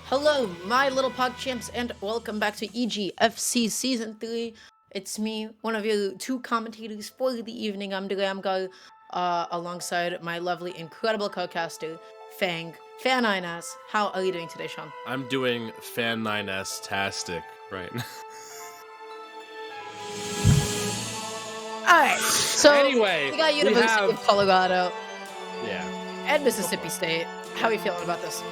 Hello, my little PogChamps, and welcome back to EGFC Season 3. It's me, one of your two commentators for the evening. I'm Delamgo, alongside my lovely, incredible co-caster, Fang. Fan9S. How are you doing today, Sean? I'm doing Fan 9S-tastic right now. Alright, so Anyway, we got University of Colorado Yeah. and Mississippi State. How are you feeling about this?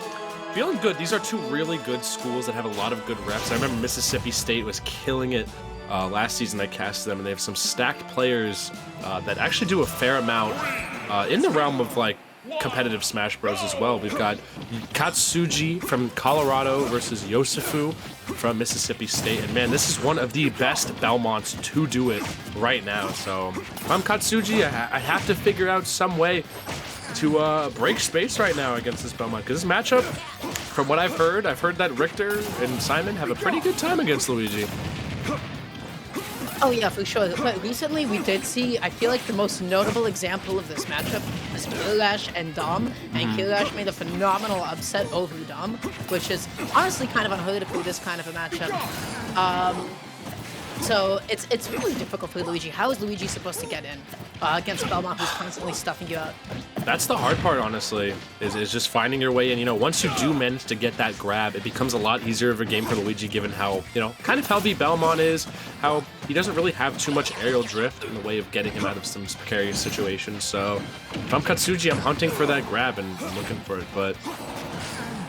Feeling good. These are two really good schools that have a lot of good reps. I remember Mississippi State was killing it last season. I casted them, and they have some stacked players that actually do a fair amount in the realm of like competitive Smash Bros as well. We've got Katsuji from Colorado versus Yosefu from Mississippi State, and man, this is one of the best Belmonts to do it right now. So if I'm Katsuji, I have to figure out some way to break space right now against this Belmont, because this matchup, from what I've heard that Richter and Simon have a pretty good time against Luigi. Oh yeah, for sure. But recently we did see, I feel like the most notable example of this matchup is Kirash and Dom, and Kirash made a phenomenal upset over Dom, which is honestly kind of unheard of for this kind of a matchup. So it's really difficult for Luigi. How is Luigi supposed to get in against Belmont, who's constantly stuffing you out? That's the hard part, honestly, is just finding your way in. You know, once you do manage to get that grab, it becomes a lot easier of a game for Luigi, given how, you know, kind of heavy Belmont is, how he doesn't really have too much aerial drift in the way of getting him out of some precarious situations. So if I'm Katsuji, I'm hunting for that grab and I'm looking for it, but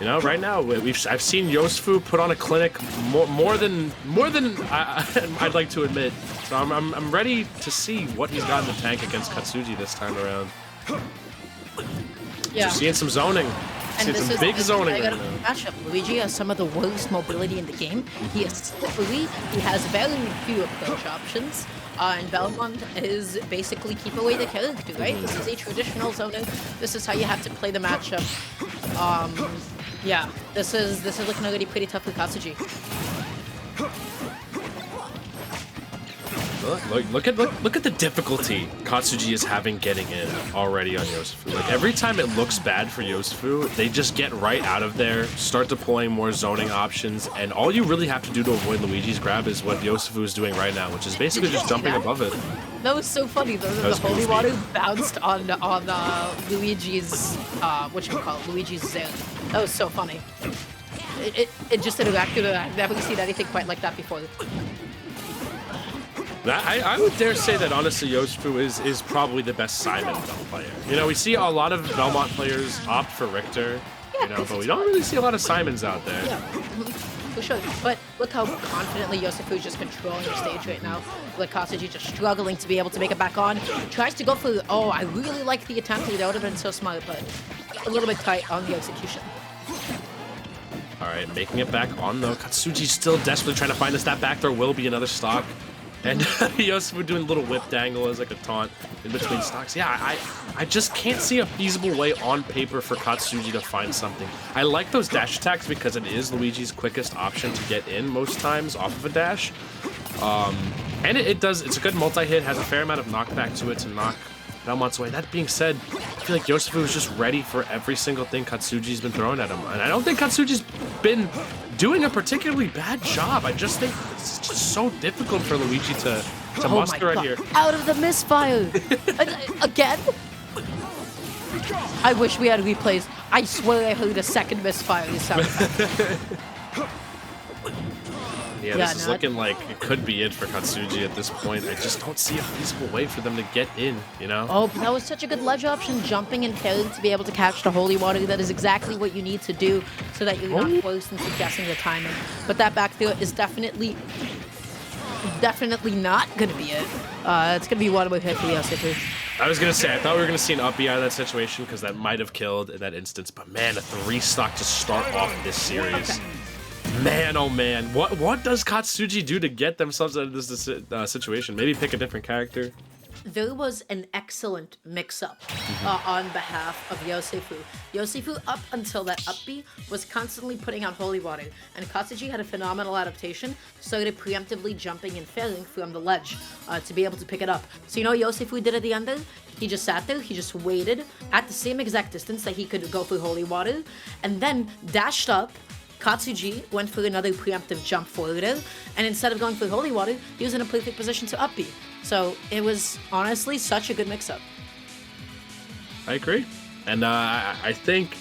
you know, right now I've seen Yosefu put on a clinic more than I'd like to admit. So I'm ready to see what he's got in the tank against Katsuji this time around. Yeah. So seeing some zoning. And Seeing some big zoning right now. Matchup. Luigi has some of the worst mobility in the game. He is slippery. He has very few approach options. And Belmont is basically keep away the character, right? This is a traditional zoning. This is how you have to play the matchup. Yeah, this is looking already pretty tough for Katsuji. Look at the difficulty Katsuji is having getting in already on Yosefu. Like every time it looks bad for Yosefu, they just get right out of there, start deploying more zoning options, and all you really have to do to avoid Luigi's grab is what Yosefu is doing right now, which is basically just jumping above it. That was so funny though. The holy water bounced on Luigi's Luigi's Zen. That was so funny. It just interacted. I've never seen anything quite like that before. I would dare say that honestly Yosefu is probably the best Simon Bell player. You know, we see a lot of Belmont players opt for Richter, you know, but we don't really see a lot of Simons out there. Yeah, for sure. But look how confidently Yosefu is just controlling the stage right now. Like Katsuji just struggling to be able to make it back on. Tries to go for, oh, I really like the attempt. That would have been so smart, but a little bit tight on the execution. Alright, making it back on though. Katsuji's still desperately trying to find us. That back there will be another stock. And Yosefu doing a little whip dangle as like a taunt in between stocks. Yeah, I just can't see a feasible way on paper for Katsuji to find something. I like those dash attacks because it is Luigi's quickest option to get in most times off of a dash. And it's a good multi-hit, has a fair amount of knockback to it to knock Belmont's away. That being said, I feel like Yosefu is just ready for every single thing Katsuji's been throwing at him. And I don't think Katsuji's been doing a particularly bad job. I just think it's just so difficult for Luigi to muster right here. Out of the misfire! Again? I wish we had replays. I swear I heard a second misfire this time. Yeah, this is looking like it could be it for Katsuji at this point. I just don't see a feasible way for them to get in, you know? Oh, but that was such a good ledge option, jumping and parrying to be able to catch the holy water. That is exactly what you need to do so that you're not forced into guessing the timing. But that back throw is definitely not going to be it. It's going to be one more hit for Yosefu. I was going to say, I thought we were going to see an uppie out of that situation because that might have killed in that instance. But man, a 3-stock to start off this series. Okay. Man, oh man, what does Katsuji do to get themselves out of this situation? Maybe pick a different character? There was an excellent mix-up on behalf of Yosefu. Yosefu, up until that up B, was constantly putting out holy water, and Katsuji had a phenomenal adaptation, started preemptively jumping and failing from the ledge to be able to pick it up. So you know what Yosefu did at the end there? He just sat there, he just waited at the same exact distance that he could go for holy water, and then dashed up, Katsuji went for another preemptive jump forward air, and instead of going for Holy Water, he was in a perfect position to up B. So it was honestly such a good mix-up. I agree. And I think,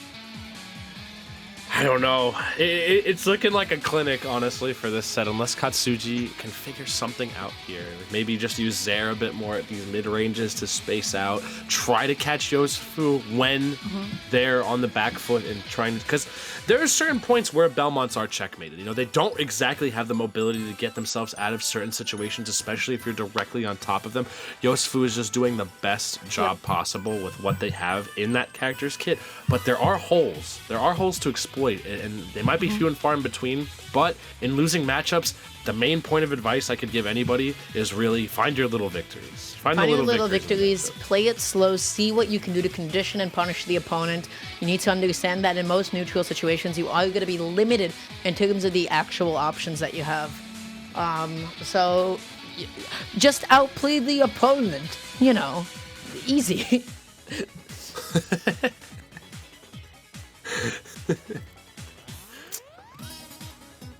I don't know, it's looking like a clinic, honestly, for this set, unless Katsuji can figure something out here. Maybe just use Zair a bit more at these mid-ranges to space out, try to catch Yosefu when they're on the back foot and trying to, because there are certain points where Belmonts are checkmated. You know, they don't exactly have the mobility to get themselves out of certain situations, especially if you're directly on top of them. Yosefu is just doing the best job possible with what they have in that character's kit, but there are holes. There are holes to exploit, and they might be few and far in between, but in losing matchups, the main point of advice I could give anybody is really find your little victories. Find your little victories, play it slow, see what you can do to condition and punish the opponent. You need to understand that in most neutral situations, you are going to be limited in terms of the actual options that you have. So just outplay the opponent, you know, easy.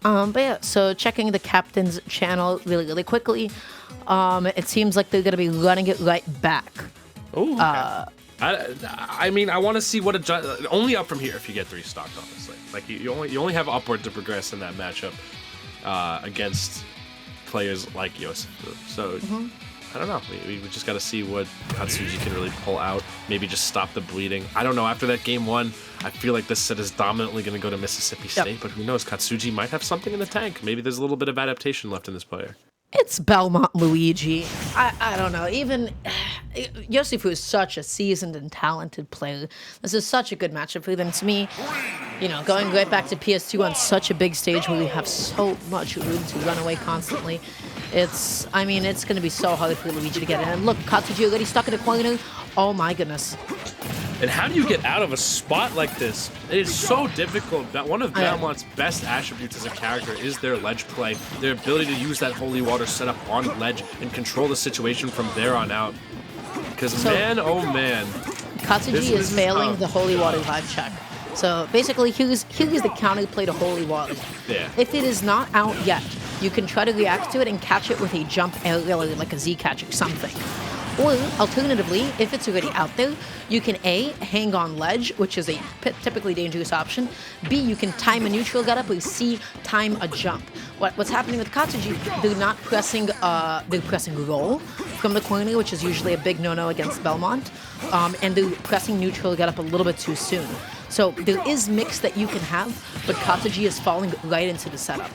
But yeah, so checking the captain's channel really quickly, it seems like they're going to be running it right back. Oh, okay. I mean, I want to see what only up from here if you get 3 stocked, honestly. Like, you only have upward to progress in that matchup against players like Yosefu. So, I don't know. We just got to see what Katsuji can really pull out. Maybe just stop the bleeding. I don't know. After that game 1, I feel like this set is dominantly going to go to Mississippi State, but who knows? Katsuji might have something in the tank. Maybe there's a little bit of adaptation left in this player. It's Belmont Luigi. I don't know. Even Yosefu is such a seasoned and talented player. This is such a good matchup for them. To me, you know, going right back to PS2 on such a big stage where we have so much room to run away constantly. It's going to be so hard for Luigi to get in. And look, Katsuji already stuck in a corner. Oh my goodness. And how do you get out of a spot like this? It is so difficult. That one of Belmont's best attributes as a character is their ledge play, their ability to use that holy water setup on ledge and control the situation from there on out. Because man, oh man, Katsuji is failing the holy water vibe check. So basically, here's the counterplay to holy water. Yeah. If it is not out yet, you can try to react to it and catch it with a jump aerial, like a Z catch or something. Or, alternatively, if it's already out there, you can A, hang on ledge, which is a typically dangerous option. B, you can time a neutral get up, or C, time a jump. What's happening with Katsuji, they're not pressing, they're pressing roll from the corner, which is usually a big no-no against Belmont, and they're pressing neutral get up a little bit too soon. So there is mix that you can have, but Katsuji is falling right into the setup.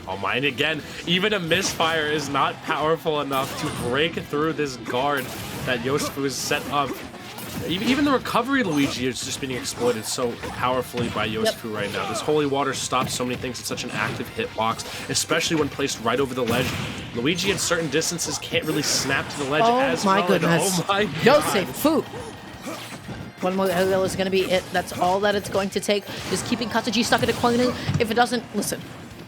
Oh my, and again, even a misfire is not powerful enough to break through this guard that Yosefu has set up. Even the recovery Luigi is just being exploited so powerfully by Yosefu right now. This holy water stops so many things. It's such an active hitbox, especially when placed right over the ledge. Luigi at certain distances can't really snap to the ledge as well. Goodness. Oh my god. Yosefu! One more aerial is going to be it. That's all that it's going to take. Just keeping Katsuji stuck in a corner. If it doesn't, listen.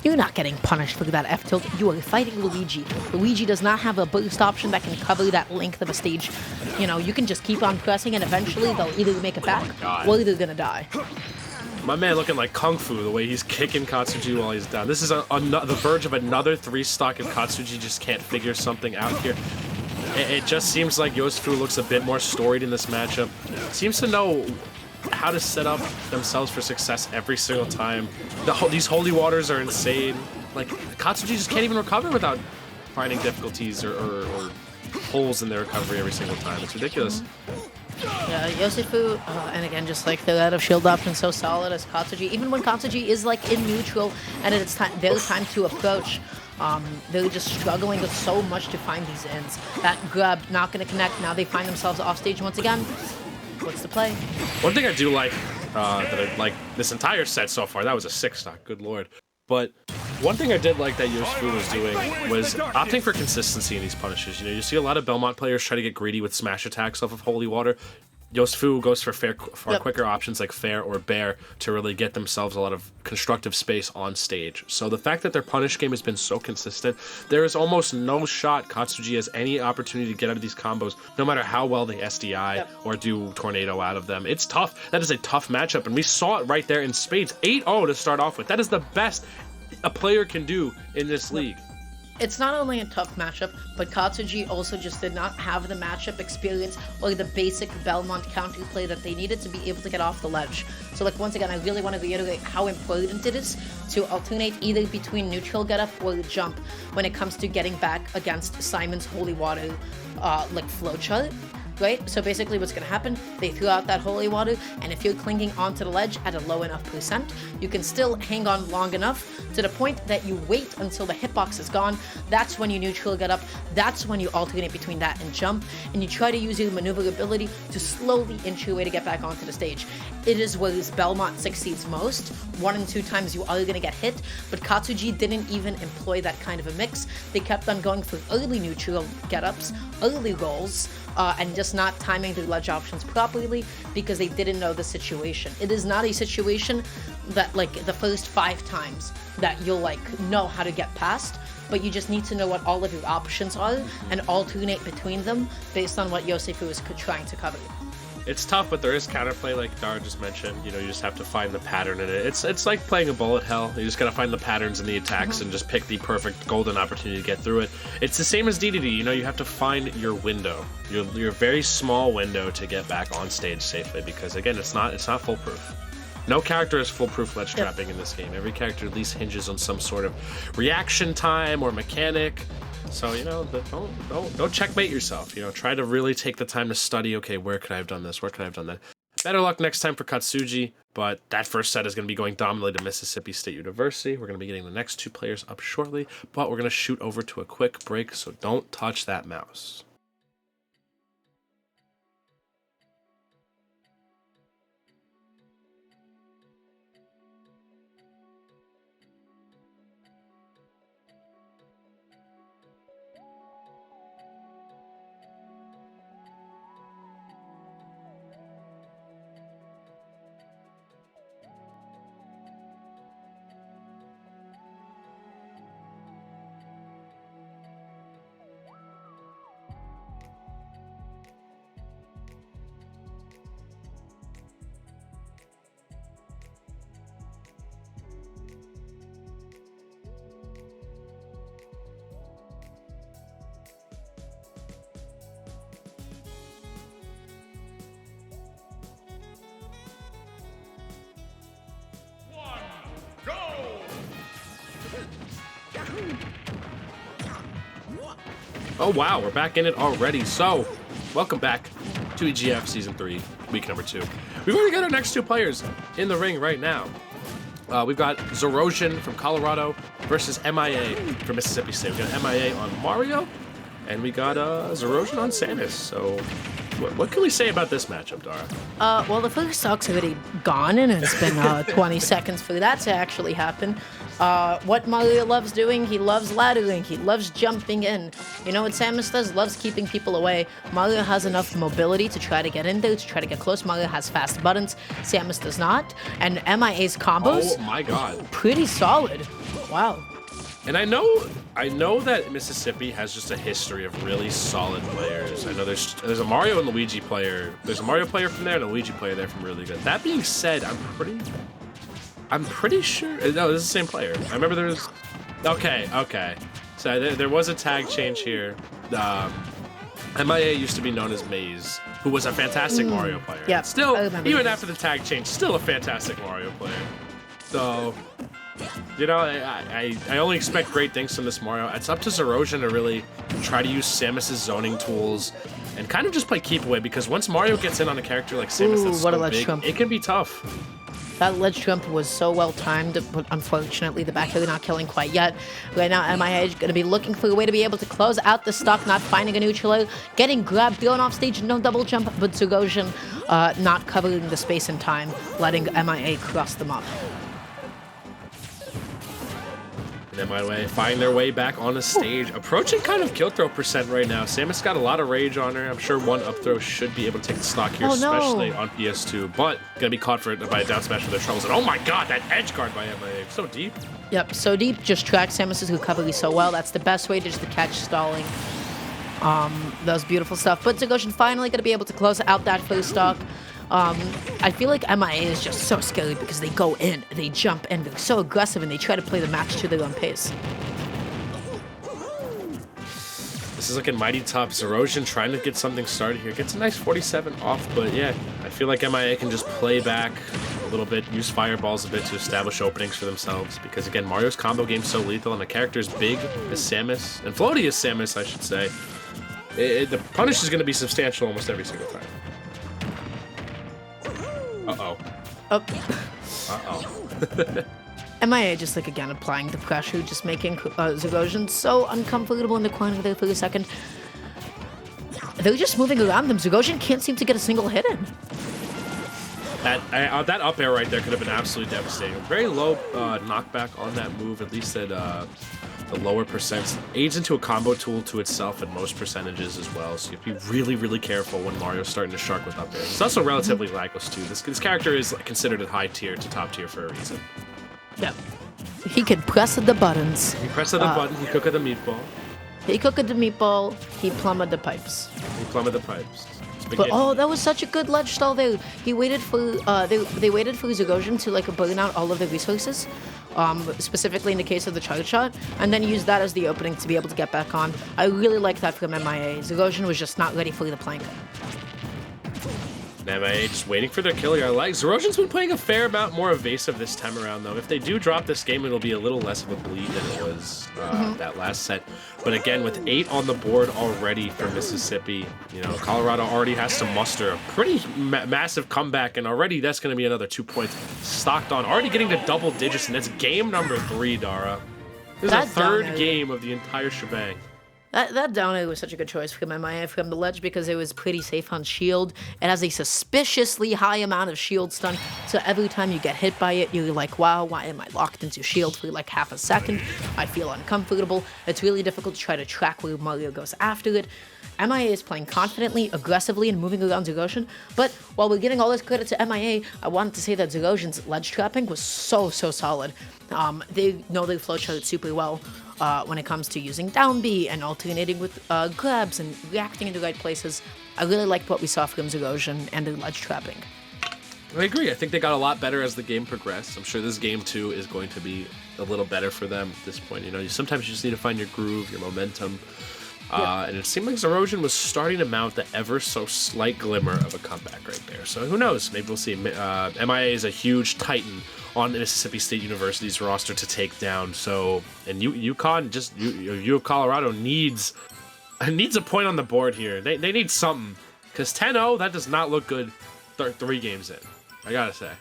You're not getting punished for that F-tilt. You are fighting Luigi. Luigi does not have a burst option that can cover that length of a stage. You know, you can just keep on pressing, and eventually they'll either make it back or they're gonna die. My man looking like Kung Fu, the way he's kicking Katsuji while he's down. This is the verge of another 3-stock, and Katsuji just can't figure something out here. It just seems like Yosefu looks a bit more storied in this matchup. Seems to know how to set up themselves for success every single time. These holy waters are insane. Like, Katsuji just can't even recover without finding difficulties or holes in their recovery every single time. It's ridiculous. Yeah, Yosefu, and again, just like the out of shield option so solid as Katsuji. Even when Katsuji is like in neutral and it's their time to approach, they're just struggling with so much to find these ends. That grab not going to connect. Now they find themselves off stage once again. What's the play? One thing I do like, that I like this entire set so far, that was a 6-stock, good lord. But one thing I did like that Yosefu was doing was opting for consistency in these punishes. You know, you see a lot of Belmont players try to get greedy with smash attacks off of Holy Water. Yosefu goes for far quicker options like fair or bear to really get themselves a lot of constructive space on stage. So the fact that their punish game has been so consistent, there is almost no shot Katsuji has any opportunity to get out of these combos, no matter how well they SDI or do tornado out of them. It's tough. That is a tough matchup, and we saw it right there in spades. 8-0 to start off with. That is the best a player can do in this league. It's not only a tough matchup, but Katsuji also just did not have the matchup experience or the basic Belmont counterplay that they needed to be able to get off the ledge. So like once again, I really want to reiterate how important it is to alternate either between neutral get up or jump when it comes to getting back against Simon's Holy Water like flowchart. Right? So basically what's going to happen, they threw out that holy water, and if you're clinging onto the ledge at a low enough percent, you can still hang on long enough to the point that you wait until the hitbox is gone. That's when you neutral get up. That's when you alternate between that and jump, and you try to use your maneuverability to slowly inch your way to get back onto the stage. It is where Belmont succeeds most. 1 and 2 times you are going to get hit, but Katsuji didn't even employ that kind of a mix. They kept on going for early neutral get-ups, early rolls, and just not timing the ledge options properly because they didn't know the situation. It is not a situation that like the first 5 times that you'll like know how to get past, but you just need to know what all of your options are and alternate between them based on what Yosefu is trying to cover. It's tough, but there is counterplay, like Dara just mentioned. You know, you just have to find the pattern in it. It's like playing a bullet hell. You just gotta find the patterns in the attacks and just pick the perfect golden opportunity to get through it. It's the same as DDD. You know, you have to find your window, your very small window to get back on stage safely. Because again, it's not foolproof. No character is foolproof ledge trapping in this game. Every character at least hinges on some sort of reaction time or mechanic. So, you know, don't checkmate yourself. You know, try to really take the time to study, okay, where could I have done this? Where could I have done that? Better luck next time for Katsuji, but that first set is going to be going dominantly to Mississippi State University. We're going to be getting the next 2 players up shortly, but we're going to shoot over to a quick break, so don't touch that mouse. Oh wow, we're back in it already. So, welcome back to EGF Season 3, week number 2. We've already got our next 2 players in the ring right now. We've got Zerosian from Colorado versus MIA from Mississippi State. We got MIA on Mario, and we got Zerosian on Samus. So, what can we say about this matchup, Dara? Well, the first stock's already gone, and it's been 20 seconds for that to actually happen. What Mario loves doing, he loves laddering, he loves jumping in. You know what Samus does? Loves keeping people away. Mario has enough mobility to try to get in there, to try to get close. Mario has fast buttons, Samus does not. And MIA's combos, oh my god, pretty solid. Wow. And I know that Mississippi has just a history of really solid players. I know there's a Mario and Luigi player. There's a Mario player from there and a Luigi player there from really good. That being said, I'm pretty sure. No, this is the same player. I remember there was. Okay. So there was a tag change here. MIA used to be known as Maze, who was a fantastic Mario player. Yeah. Still, even after the tag change, still a fantastic Mario player. So, you know, I only expect great things from this Mario. It's up to Zerosian to really try to use Samus's zoning tools and kind of just play keep away, because once Mario gets in on a character like Samus that's so big, it can be tough. That ledge jump was so well timed, but unfortunately the back heel not killing quite yet. Right now, MIA is going to be looking for a way to be able to close out the stock, not finding a neutral, getting grabbed, thrown off stage, no double jump, but Zerosian not covering the space and time, letting MIA cross them up. MIA find their way back on the stage, approaching kind of kill throw percent right now. Samus got a lot of rage on her. I'm sure one up throw should be able to take the stock here, especially on PS2, but gonna be caught by a down smash with their troubles. And oh my god, that edge guard by MIA, so deep. Yep, so deep, just tracks Samus's recovery so well. That's the best way to just to catch stalling. That was beautiful stuff. But Zagosian finally gonna be able to close out that first stock. I feel like MIA is just so scary because they go in, they jump in, they're so aggressive, and they try to play the match to their own pace. This is like a mighty top. Zerosian trying to get something started here. Gets a nice 47 off, but yeah, I feel like MIA can just play back a little bit, use fireballs a bit to establish openings for themselves, because again, Mario's combo game's so lethal, and a character as big as Samus, and floaty as Samus, I should say, the punish is going to be substantial almost every single time. Uh-oh. Oh. Uh-oh. MIA just, like, again, applying the pressure, just making Zagosian so uncomfortable in the corner there for a second. They're just moving around them. Zagosian can't seem to get a single hit in. That up air right there could have been absolutely devastating. Very low knockback on that move, at least at the lower percents. Aids into a combo tool to itself at most percentages as well, so you have to be really, really careful when Mario's starting to shark with up air. It's also relatively lagless too. This character is considered at high tier to top tier for a reason. Yep. He can press the buttons. He pressed the button, he cooked the meatball. He cooked the meatball, he plummeted the pipes. He plummeted the pipes. But oh, that was such a good ledge stall there. He waited for they waited for Zagosian to like burn out all of the resources, specifically in the case of the charge shot, and then used that as the opening to be able to get back on. I really like that from MIA. Zagosian was just not ready for the plank. MIA just waiting for their kill here. I like Zerosian's been playing a fair amount more evasive this time around, though. If they do drop this game, it'll be a little less of a bleed than it was that last set. But again, with 8 on the board already for Mississippi, you know, Colorado already has to muster a pretty massive comeback, and already that's going to be another 2 points stocked on. Already getting to double digits, and that's game number 3, Dara. This is the third game of the entire shebang. That down air was such a good choice from MIA from the ledge because it was pretty safe on shield. It has a suspiciously high amount of shield stun, so every time you get hit by it, you're like, wow, why am I locked into shield for like half a second? I feel uncomfortable. It's really difficult to try to track where Mario goes after it. MIA is playing confidently, aggressively, and moving around Zagosian, but while we're giving all this credit to MIA, I wanted to say that Zagosian's ledge trapping was so solid. They know their flowchart super well when it comes to using down B and alternating with grabs and reacting in the right places. I really liked what we saw from Zagosian and their ledge trapping. I agree. I think they got a lot better as the game progressed. I'm sure this game, too, is going to be a little better for them at this point. You know, sometimes you just need to find your groove, your momentum. And it seemed like Zerosian was starting to mount the ever so slight glimmer of a comeback right there. So who knows? Maybe we'll see. MIA is a huge titan on Mississippi State University's roster to take down. So, and UConn, U of Colorado needs a point on the board here. They need something, because 10-0, that does not look good 3 games in. I gotta say.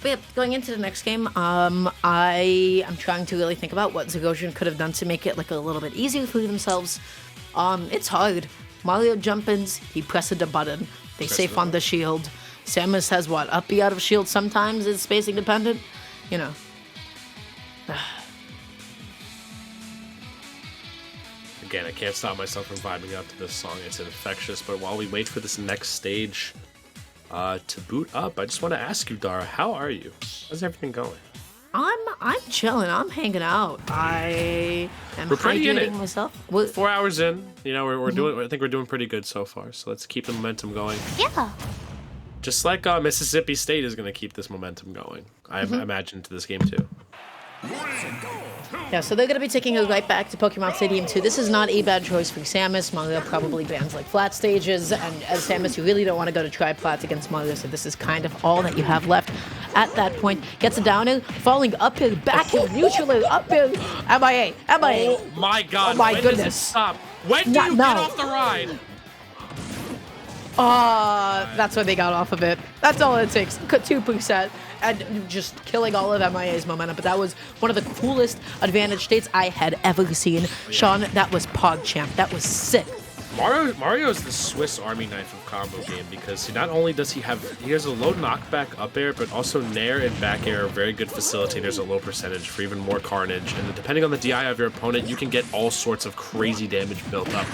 But yeah, going into the next game, I am trying to really think about what Zagosian could have done to make it like a little bit easier for themselves. It's hard. Mario jump-ins, he presses the button. They safe on the shield. Samus has what? Up B out of shield sometimes is spacing dependent. You know. Again, I can't stop myself from vibing up to this song. It's infectious. But while we wait for this next stage to boot up, I just want to ask you, Dara, how are you? How's everything going? I'm chilling. I'm hanging out. I am hydrating myself. 4 hours in, you know, we're doing. I think we're doing pretty good so far. So let's keep the momentum going. Yeah. Just like Mississippi State is going to keep this momentum going. I imagine to this game too. Yeah, so they're going to be taking us right back to Pokemon Stadium 2. This is not a bad choice for Samus. Mario probably bans like flat stages, and as Samus, you really don't want to go to tri-plats against Mario, so this is kind of all that you have left at that point. Gets a down air, falling uphill, back air, neutral air, uphill, MIA. Oh my god, oh my when goodness. Does it stop? When do you get off the ride? That's when they got off of it. That's all it takes. 2%. And just killing all of MIA's momentum. But that was one of the coolest advantage states I had ever seen. Sean, that was PogChamp. That was sick. Mario's the Swiss Army knife of combo game because not only does he has a low knockback up air, but also nair and back air are very good facilitators at low percentage for even more carnage. And depending on the DI of your opponent, you can get all sorts of crazy damage built up.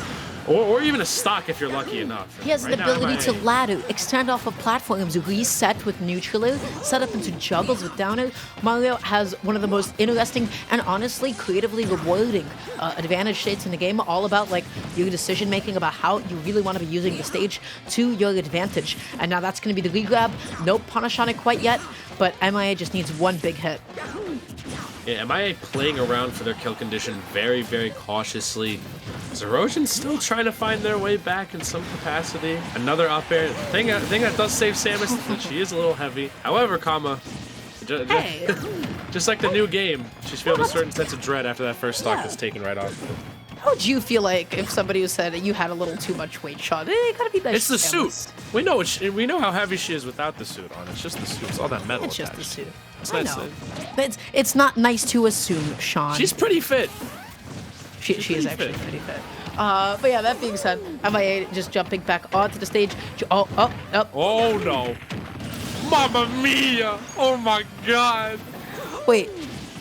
Or even a stock if you're lucky enough. He has right the ability to ladder, extend off of platforms, reset with neutral air, set up into juggles with down air. Mario has one of the most interesting and honestly creatively rewarding advantage states in the game, all about like your decision making about how you really want to be using the stage to your advantage. And now that's going to be the regrab. No punish on it quite yet, but MIA just needs one big hit. Yeah, MIA playing around for their kill condition very, very cautiously. Is Erosion still trying to find their way back in some capacity? Another up air. The thing that does save Samus is that she is a little heavy. However, Hey. just like the new game, she's feeling a certain sense of dread after that first stock is taken right off. How would you feel like if somebody who said you had a little too much weight, Sean? Gotta be nice. It's the suit. We know how heavy she is without the suit on. It's just the suit. It's all that metal. It's just the suit. It's I nice. know. But it's not nice to assume, Sean. She's pretty fit. She is actually pretty fit. But yeah, that being said, MIA just jumping back onto the stage. Oh no. Mamma mia! Oh my god! Wait,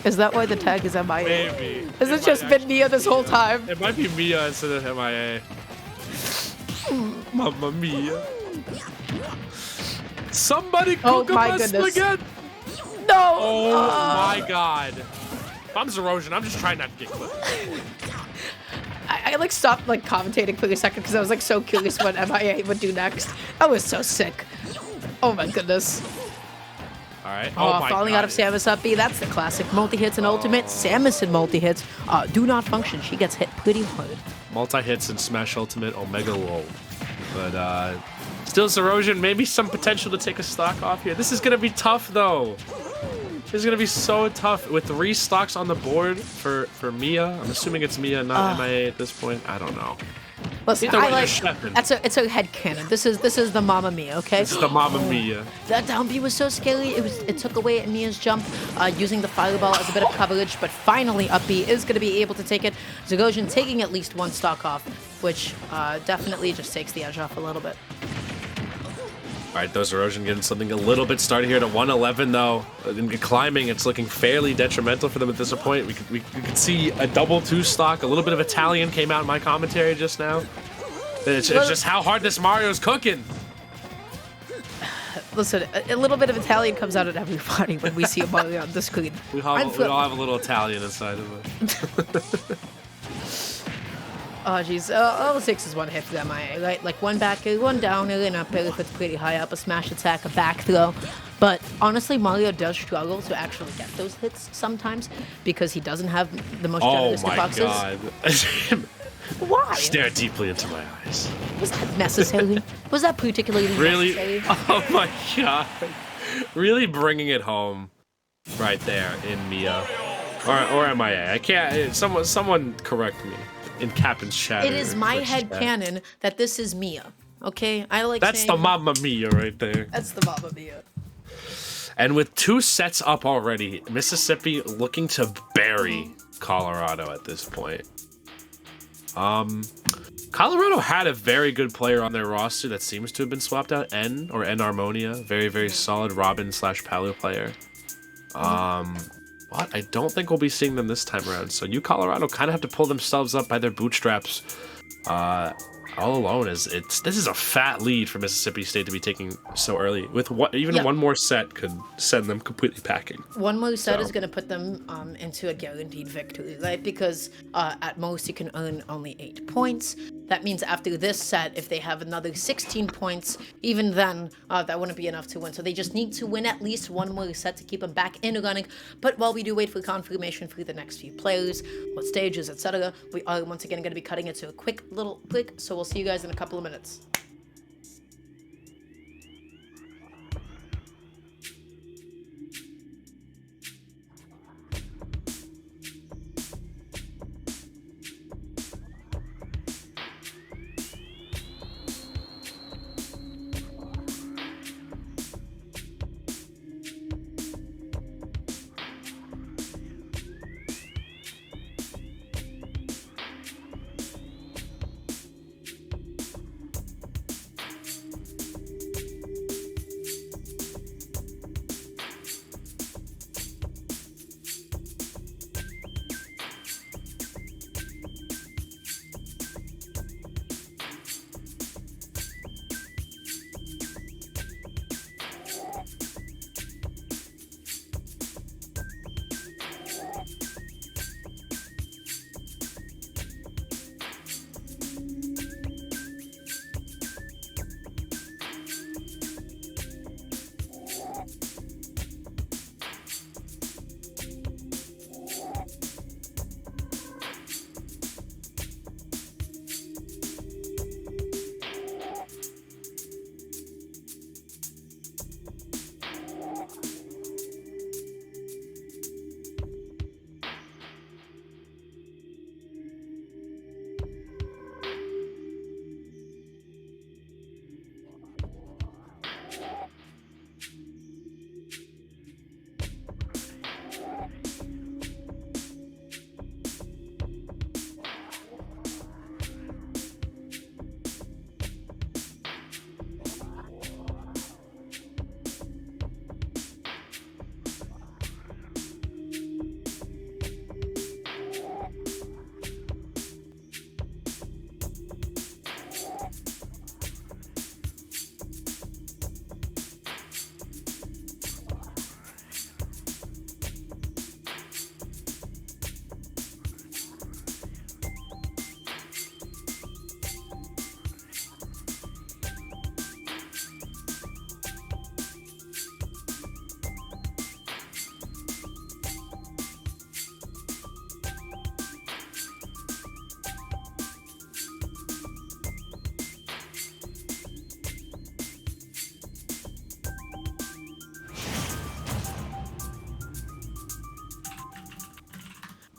is that why the tag is MIA? Maybe. Has it just been Mia this whole time? It might be Mia instead of MIA. Mamma mia. Somebody cook up a spaghetti! No! Oh my god. If I'm Erosion, I'm just trying not to get clipped. I like stopped like commentating for a second because I was like so curious what MIA would do next. That was so sick. Oh my goodness. Alright. Oh my falling god. out of Samus up B. That's the classic. Multi-hits and ultimate. Samus and multi-hits do not function. She gets hit pretty hard. Multi-hits and Smash Ultimate Omega Low. But still Erosion, maybe some potential to take a stock off here. This is gonna be tough though. This is gonna be so tough with 3 stocks on the board for Mia. I'm assuming it's Mia, not MIA at this point. I don't know. Listen, I like it's a headcanon. This is the Mamma Mia, okay? This is the Mamma Mia. That down B was so scary. It took away Mia's jump, using the fireball as a bit of coverage, but finally up B is gonna be able to take it. Zagosian taking at least 1 stock off, which definitely just takes the edge off a little bit. Alright, those Erosion getting something a little bit started here to 111 though. In climbing, it's looking fairly detrimental for them at this point. We could see a double 2 stock. A little bit of Italian came out in my commentary just now. It's just how hard this Mario's cooking. Listen, a little bit of Italian comes out at everybody when we see a Mario on the screen. We all have a little Italian inside of us. Oh, jeez. All it takes is 1 hit for MIA, right? Like 1 back air, 1 down air, and up air if it's pretty high up, a smash attack, a back throw. But honestly, Mario does struggle to actually get those hits sometimes because he doesn't have the most generous hitboxes. Oh my god. Why? Stare deeply into my eyes. Was that necessary? Was that particularly necessary? Oh my god. Really bringing it home right there in Mia. Or MIA. I can't. Someone correct me. In Captain's chat. It is my headcanon that this is Mia. Okay? I like That's the Mamma Mia right there. That's the Mamma Mia. And with 2 sets up already, Mississippi looking to bury Colorado at this point. Colorado had a very good player on their roster that seems to have been swapped out. N Harmonia. Very, very solid Robin/Palu player. But I don't think we'll be seeing them this time around. So you Colorado kind of have to pull themselves up by their bootstraps all alone. This is a fat lead for Mississippi State to be taking so early. With one more set could send them completely packing. One more set is going to put them into a guaranteed victory, right? Because at most you can earn only 8 points. That means after this set, if they have another 16 points, even then, that wouldn't be enough to win. So they just need to win at least 1 more set to keep them back in the running. But while we do wait for confirmation for the next few players, what stages, etc., we are once again going to be cutting it to a quick little break. So we'll see you guys in a couple of minutes.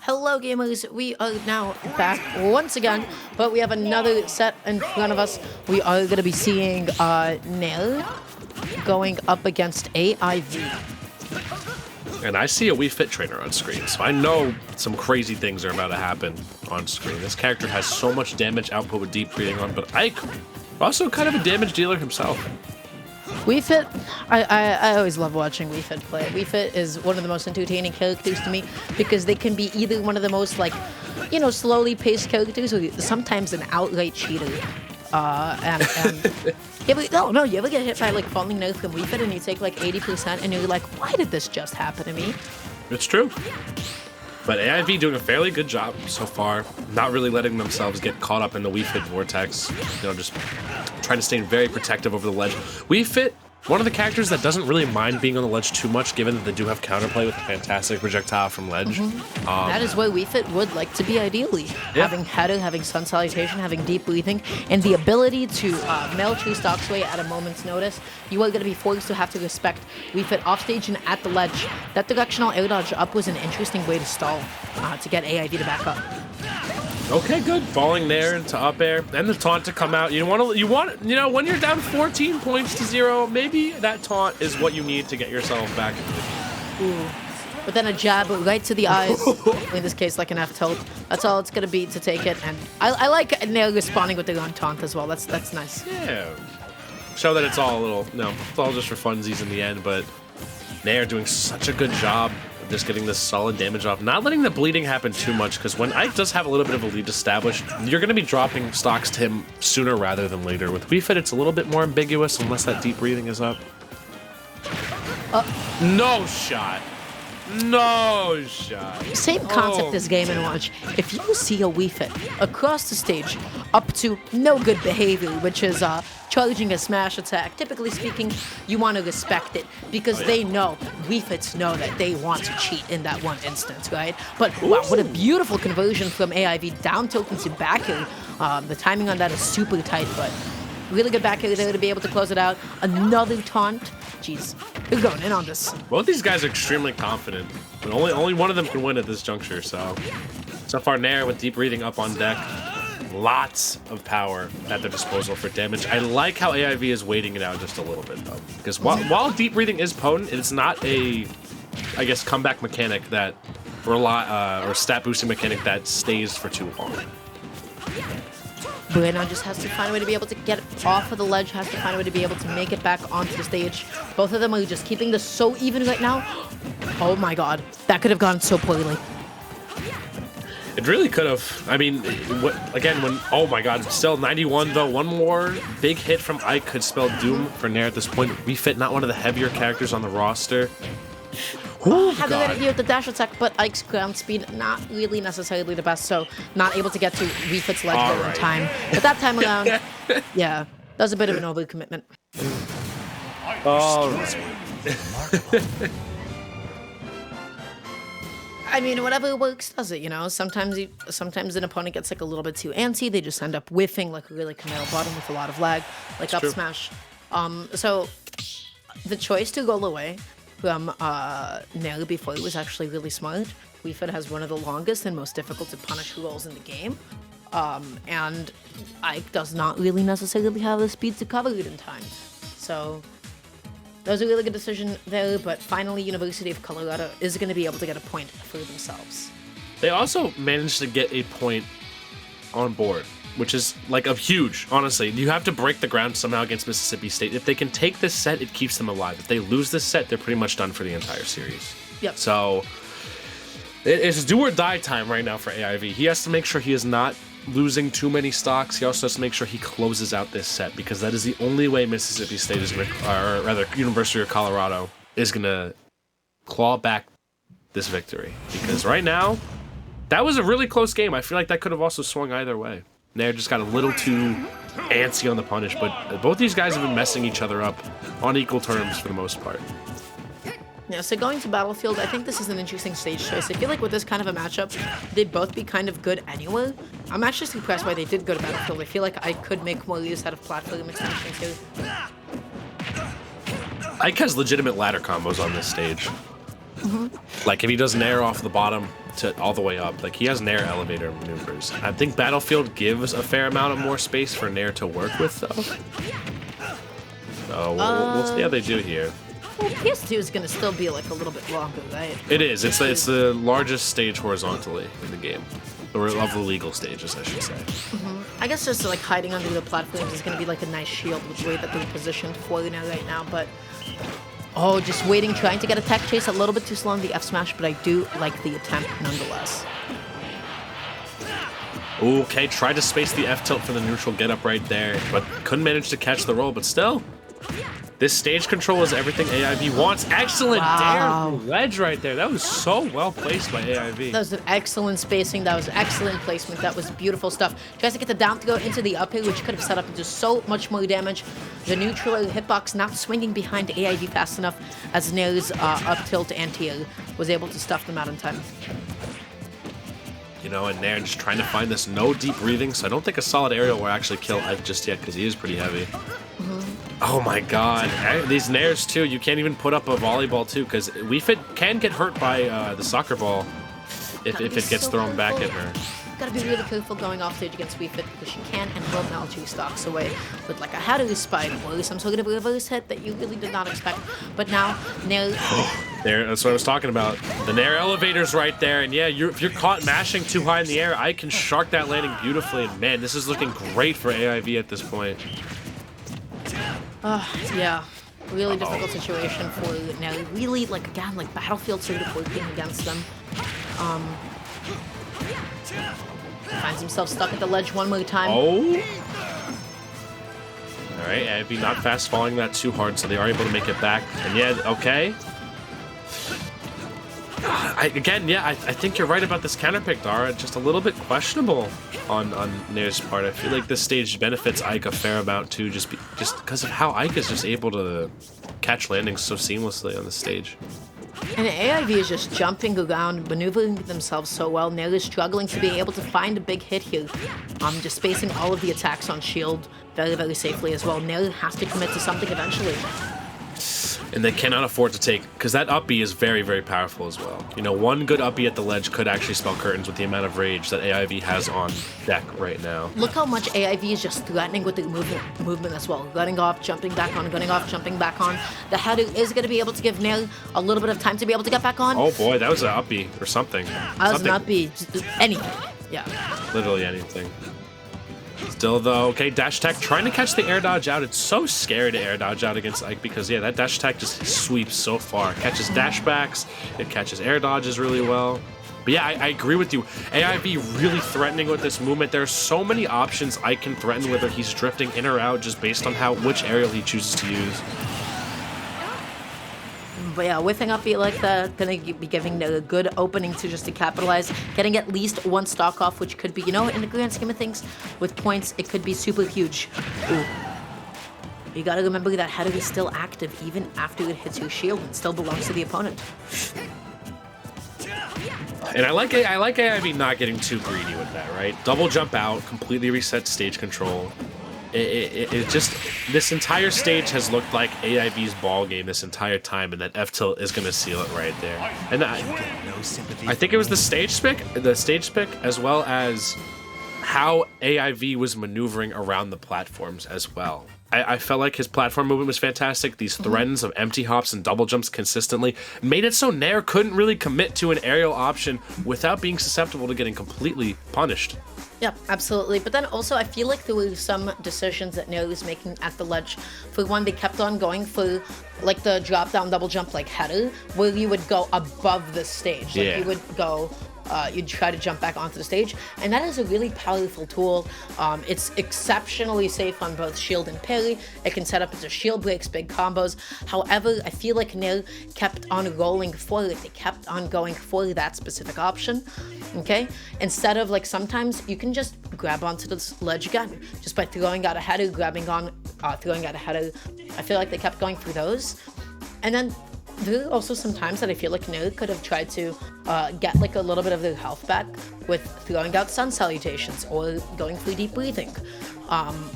Hello gamers, we are now back once again, but we have another set in front of us. We are going to be seeing Nail going up against AIV. And I see a Wii Fit trainer on screen, so I know some crazy things are about to happen on screen. This character has so much damage output with deep breathing on, but Ike, also kind of a damage dealer himself. Wii Fit, I always love watching Wii Fit play. Wii Fit is one of the most entertaining characters to me because they can be either one of the most, like, you know, slowly paced characters or sometimes an outright cheater. You ever get hit by, like, falling knife from Wii Fit and you take, like, 80% and you're like, why did this just happen to me? It's true. But AIV doing a fairly good job so far, not really letting themselves get caught up in the Wii Fit vortex. You know, just trying to stay very protective over the ledge. Wii Fit, one of the characters that doesn't really mind being on the ledge too much, given that they do have counterplay with a fantastic projectile from ledge. That is where Wii Fit would like to be ideally. Yeah. Having header, having sun salutation, having deep breathing, and the ability to mail true stocks away at a moment's notice. You are going to be forced to have to respect Wii Fit offstage and at the ledge. That directional air dodge up was an interesting way to stall to get AIV to back up. Okay, good. Falling there into up air, and the taunt to come out. You know, when you're down 14 points to 0, maybe that taunt is what you need to get yourself back. Ooh. But then a jab right to the eyes, in this case like an F tilt. That's all it's gonna be to take it, and I like Nail responding with their own taunt as well. That's nice. Yeah. Show that it's all a little, it's all just for funsies in the end, but Nair doing such a good job of just getting this solid damage off. Not letting the bleeding happen too much, because when Ike does have a little bit of a lead established, you're going to be dropping stocks to him sooner rather than later. With Wii Fit, it's a little bit more ambiguous unless that deep breathing is up. No shot. No shot. Same concept as Game & Watch. If you see a Wii Fit across the stage up to no good behavior, which is charging a smash attack, typically speaking, you want to respect it because they know, Wii Fits know that they want to cheat in that one instance, right? But wow, what a beautiful conversion from AIV down tilt into back air. The timing on that is super tight, but really good back air there to be able to close it out. Another taunt. Jeez, we're going in on this. Both these guys are extremely confident, but only one of them can win at this juncture. So far, Nair with deep breathing up on deck. Lots of power at their disposal for damage. I like how AIV is waiting it out just a little bit, though. Because while deep breathing is potent, it's not a, I guess, comeback mechanic that or stat boosting mechanic that stays for too long. Bueno just has to find a way to be able to get off of the ledge, has to find a way to be able to make it back onto the stage. Both of them are just keeping this so even right now. Oh my god, that could have gone so poorly. It really could have. I mean, oh my god, still 91 though. One more big hit from Ike could spell doom for Nair at this point. Wii Fit, not one of the heavier characters on the roster. Have a good idea with the dash attack, but Ike's ground speed not really necessarily the best, so not able to get to Wii Fit's ledge there in time. But that time around, yeah, that was a bit of an overcommitment. Oh. I mean, whatever works does it, you know? Sometimes an opponent gets like a little bit too antsy, they just end up whiffing like a really commando bottom with a lot of lag, like up smash. So the choice to go away from Nair before it was actually really smart. Wii Fit has one of the longest and most difficult to punish rolls in the game. And Ike does not really necessarily have the speed to cover it in time. So that was a really good decision there, but finally University of Colorado is going to be able to get a point for themselves. They also managed to get a point on board, which is like a huge, honestly. You have to break the ground somehow against Mississippi State. If they can take this set, it keeps them alive. If they lose this set, they're pretty much done for the entire series. Yep. So it's do or die time right now for AIV. He has to make sure he is not losing too many stocks. He also has to make sure he closes out this set because that is the only way Mississippi State is going to, or rather University of Colorado is going to claw back this victory. Because right now, that was a really close game. I feel like that could have also swung either way. Nair just got a little too antsy on the punish, but both these guys have been messing each other up on equal terms for the most part. Yeah, so going to Battlefield, I think this is an interesting stage choice. I feel like with this kind of a matchup, they'd both be kind of good anyway. I'm actually surprised why they did go to Battlefield. I feel like I could make more use out of platform extensions too. Ike has legitimate ladder combos on this stage. Like if he does Nair off the bottom to all the way up, like he has Nair elevator maneuvers. I think Battlefield gives a fair amount of more space for Nair to work with, though. So we'll see how they do here. Well, PS2 is gonna still be like a little bit longer, right? It is. It's the largest stage horizontally in the game, or of the legal stages, I should say. I guess just like hiding under the platforms is gonna be like a nice shield with the way that they're positioned for you now right now, but oh, just waiting, trying to get a tech chase a little bit too slow on the F smash, but I do like the attempt nonetheless. Okay, tried to space the F tilt for the neutral get up right there, but couldn't manage to catch the roll, but still. This stage control is everything AIV wants. Excellent dare ledge right there. That was so well placed by AIV. That was an excellent spacing. That was excellent placement. That was beautiful stuff. Tries to get the down to go into the up hill, which could have set up into so much more damage. The neutral hitbox not swinging behind AIV fast enough as Nair's up tilt anti-air was able to stuff them out in time. You know, and Nair just trying to find this no deep breathing, so I don't think a solid aerial will actually kill Ike just yet, because he is pretty heavy. Oh my god. These Nairs, too, you can't even put up a volleyball, too, because Wii Fit can get hurt by the soccer ball if it gets thrown back at her. Gotta be really careful going off stage against Wii Fit because she can and will melt two stocks away with like a Haru spike or some sort of reverse hit that you really did not expect. But now, Nair... That's what I was talking about. The Nair elevator's right there, and yeah, if you're caught mashing too high in the air, I can shark that landing beautifully, and man, this is looking great for AIV at this point. Yeah. Really difficult situation for Nair. Really, like, again, like, Battlefield sort of working against them. Finds himself stuck at the ledge one more time. Oh! Alright, AIV not fast falling that too hard, so they are able to make it back. And yeah, okay. I think you're right about this counter pick, Dara. Just a little bit questionable on Nair's part. I feel like this stage benefits Ike a fair amount too, just because of how Ike is just able to catch landings so seamlessly on the stage. And AIV is just jumping around, maneuvering themselves so well. Nair is struggling to be able to find a big hit here. Just spacing all of the attacks on shield very, very safely as well. Nair has to commit to something eventually. And they cannot afford to take, because that up B is very, very powerful as well. You know, one good up B at the ledge could actually spell curtains with the amount of rage that AIV has on deck right now. Look how much AIV is just threatening with the movement as well. Running off, jumping back on, running off, jumping back on. The Haru is going to be able to give Nair a little bit of time to be able to get back on. Oh boy, that was an up B or something. That was an up B. Anything. Yeah. Literally anything. Still though, okay, dash attack trying to catch the air dodge out. It's so scary to air dodge out against Ike because yeah, that dash attack just sweeps so far. Catches dash backs, it catches air dodges really well. But yeah, I agree with you. AIV really threatening with this movement. There are so many options Ike can threaten whether he's drifting in or out just based on which aerial he chooses to use. But yeah, whiffing up be like that, gonna be giving a good opening to capitalize, getting at least one stock off, which could be, you know, in the grand scheme of things, with points, it could be super huge. Ooh. You gotta remember that Haru is still active even after it hits your shield and still belongs to the opponent. And I like AIV not getting too greedy with that, right? Double jump out, completely reset stage control. It just, this entire stage has looked like AIV's ball game this entire time, and that F tilt is gonna seal it right there. And I think it was the stage pick, as well as how AIV was maneuvering around the platforms as well. I felt like his platform movement was fantastic. These threads of empty hops and double jumps consistently made it so Nair couldn't really commit to an aerial option without being susceptible to getting completely punished. Yeah, absolutely. But then also, I feel like there were some decisions that Nair was making at the ledge. For one, they kept on going for like the drop down double jump like Haru, where you would go above the stage. Like you would go, you'd try to jump back onto the stage. And that is a really powerful tool. It's exceptionally safe on both shield and parry. It can set up into shield breaks, big combos. However, I feel like Nair kept on rolling for it. They kept on going for that specific option. Okay? Instead of like sometimes you can just grab onto this ledge again just by throwing out a Haru, grabbing on, throwing out a Haru. I feel like they kept going through those. And then there are also some times that I feel like Nair could have tried to get like a little bit of their health back with throwing out sun salutations or going for deep breathing,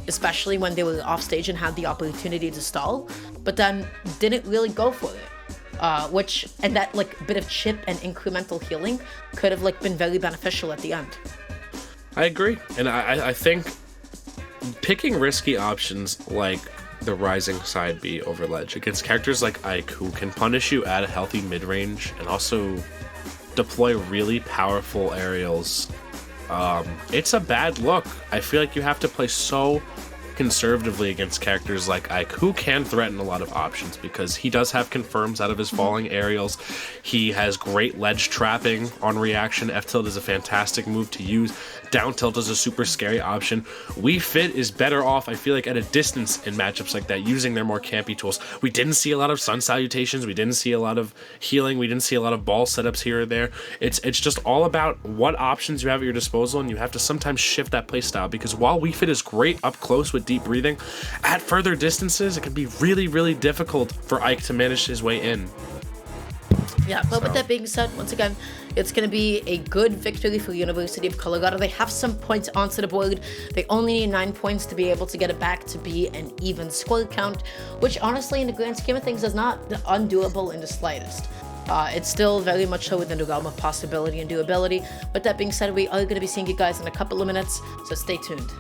especially when they were off stage and had the opportunity to stall, but then didn't really go for it. and that like bit of chip and incremental healing could have like been very beneficial at the end. I agree, and I think picking risky options like the rising side B over ledge against characters like Ike, who can punish you at a healthy mid-range and also deploy really powerful aerials, it's a bad look. I feel like you have to play so conservatively against characters like Ike, who can threaten a lot of options because he does have confirms out of his falling aerials. He has great ledge trapping on reaction. F tilt is a fantastic move to use. Down tilt is a super scary option. Wii Fit is better off, I feel like, at a distance in matchups like that, using their more campy tools. We didn't see a lot of sun salutations. We didn't see a lot of healing. We didn't see a lot of ball setups here or there. It's just all about what options you have at your disposal, and you have to sometimes shift that playstyle, because while Wii Fit is great up close with deep breathing, at further distances, it can be really, really difficult for Ike to manage his way in. Yeah, but with that being said, once again, it's going to be a good victory for the University of Colorado. They have some points onto the board. They only need 9 points to be able to get it back to be an even score count, which honestly, in the grand scheme of things, is not undoable in the slightest. It's still very much so within the realm of possibility and doability. With that being said, we are going to be seeing you guys in a couple of minutes, so stay tuned.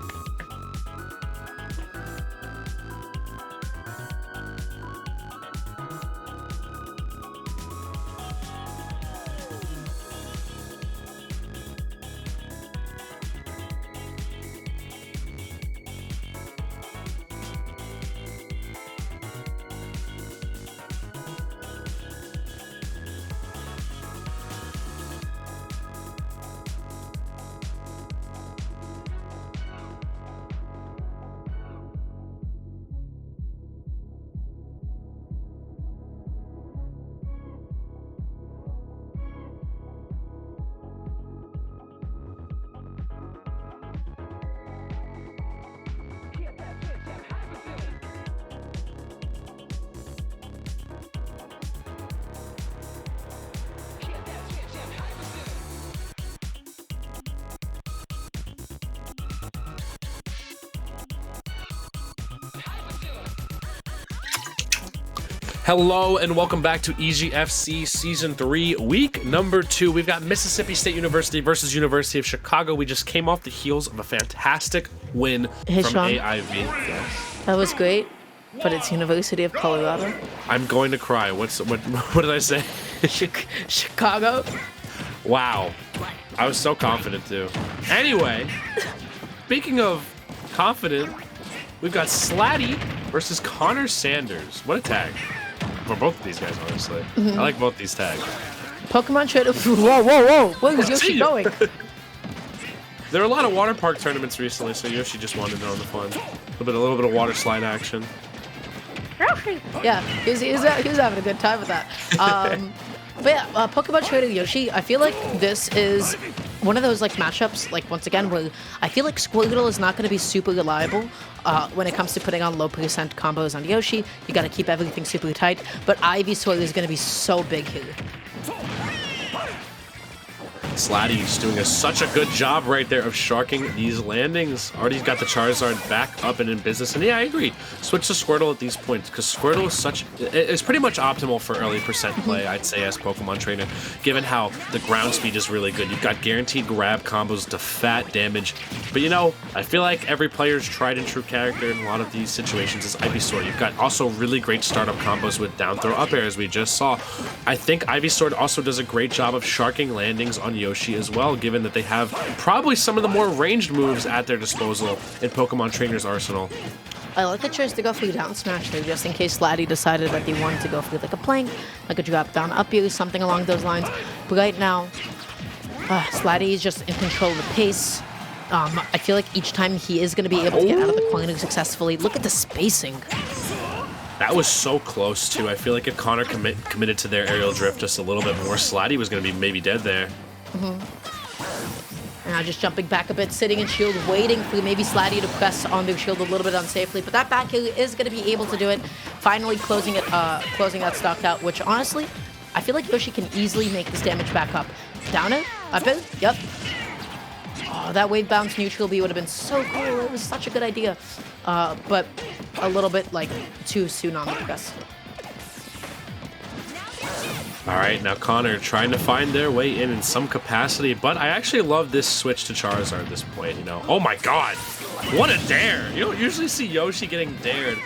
Hello and welcome back to EGFC Season 3, Week number 2. We've got Mississippi State University versus University of Chicago. We just came off the heels of a fantastic win from Sean. AIV. Yes. That was great, but it's University of Colorado. I'm going to cry. What did I say? Chicago? Wow. I was so confident too. Anyway, speaking of confident, we've got Slatty versus Connor Sanders. What a tag. For both of these guys, honestly. I like both these tags. Pokemon Trader. Whoa. Where is Yoshi going? There are a lot of water park tournaments recently, so Yoshi just wanted to know the fun. A little bit of water slide action. Yeah, he's having a good time with that. But yeah, Pokemon Trader Yoshi, I feel like this is one of those like matchups, like once again, where I feel like Squirtle is not going to be super reliable when it comes to putting on low percent combos on Yoshi. You got to keep everything super tight, but Ivysaur is going to be so big here. Slatty's doing such a good job right there of sharking these landings. Already got the Charizard back up and in business. And yeah, I agree. Switch to Squirtle at these points, because Squirtle is pretty much optimal for early percent play, I'd say, as Pokemon Trainer, given how the ground speed is really good. You've got guaranteed grab combos to fat damage. But you know, I feel like every player's tried and true character in a lot of these situations is Ivysaur. You've got also really great startup combos with down throw up air, as we just saw. I think Ivysaur also does a great job of sharking landings on Yoshi as well, given that they have probably some of the more ranged moves at their disposal in Pokemon Trainer's arsenal. I like the choice to go for down smash there, just in case Slatty decided that they wanted to go for like a plank, like a drop down up here, something along those lines. But right now, Slatty is just in control of the pace. I feel like each time he is going to be able to get out of the corner successfully. Look at the spacing. That was so close too. I feel like if Connor committed to their aerial drift just a little bit more, Slatty was going to be maybe dead there. Now just jumping back a bit, sitting in shield, waiting for maybe Slatty to press on their shield a little bit unsafely, but that back hill is going to be able to do it. Finally closing that stock out, which honestly, I feel like Yoshi can easily make this damage back up. Down it, up it, yep. Oh, that wave bounce neutral B would have been so cool. It was such a good idea, but a little bit like too soon on the press. All right, now Connor trying to find their way in some capacity, but I actually love this switch to Charizard at this point, you know. Oh my god, what a dare. You don't usually see Yoshi getting dared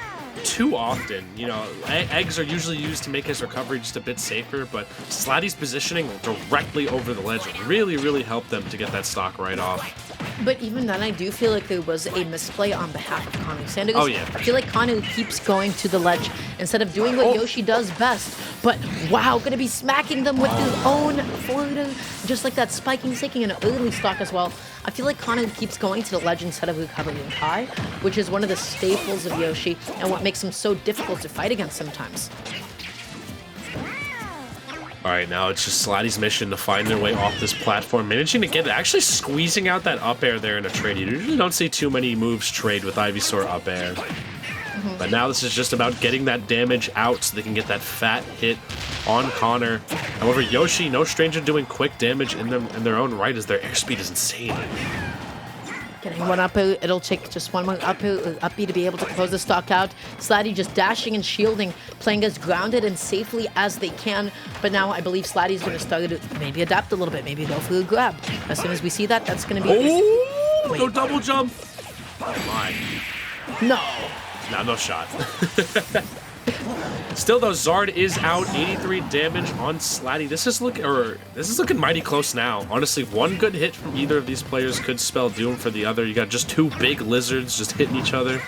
too often. You know, eggs are usually used to make his recovery just a bit safer, but Slatty's positioning directly over the ledge really helped them to get that stock right off. But even then, I do feel like there was a misplay on behalf of Kanu Sanders. Oh, yeah. I feel like Kanu keeps going to the ledge instead of doing what Yoshi does best. But wow, gonna be smacking them with his own forward, just like that, spiking, taking an early stock as well. I feel like Kanu keeps going to the ledge instead of recovering high, which is one of the staples of Yoshi and what makes him so difficult to fight against sometimes. All right, now it's just Slatty's mission to find their way off this platform, managing to get it, actually squeezing out that up air there in a trade. You usually don't see too many moves trade with Ivysaur up air. But now this is just about getting that damage out so they can get that fat hit on Connor. However, Yoshi, no stranger doing quick damage in their own right, as their airspeed is insane. Getting one up, it'll take just one more uppy to be able to close the stock out. Slatty just dashing and shielding, playing as grounded and safely as they can. But now I believe Slatty's going to start to maybe adapt a little bit, maybe go for a grab. As soon as we see that, that's going to be... Oh, no double jump. Oh my. No. No shot. Still though, Zard is out, 83 damage on Slatty. This is looking mighty close now. Honestly, one good hit from either of these players could spell doom for the other. You got just two big lizards just hitting each other.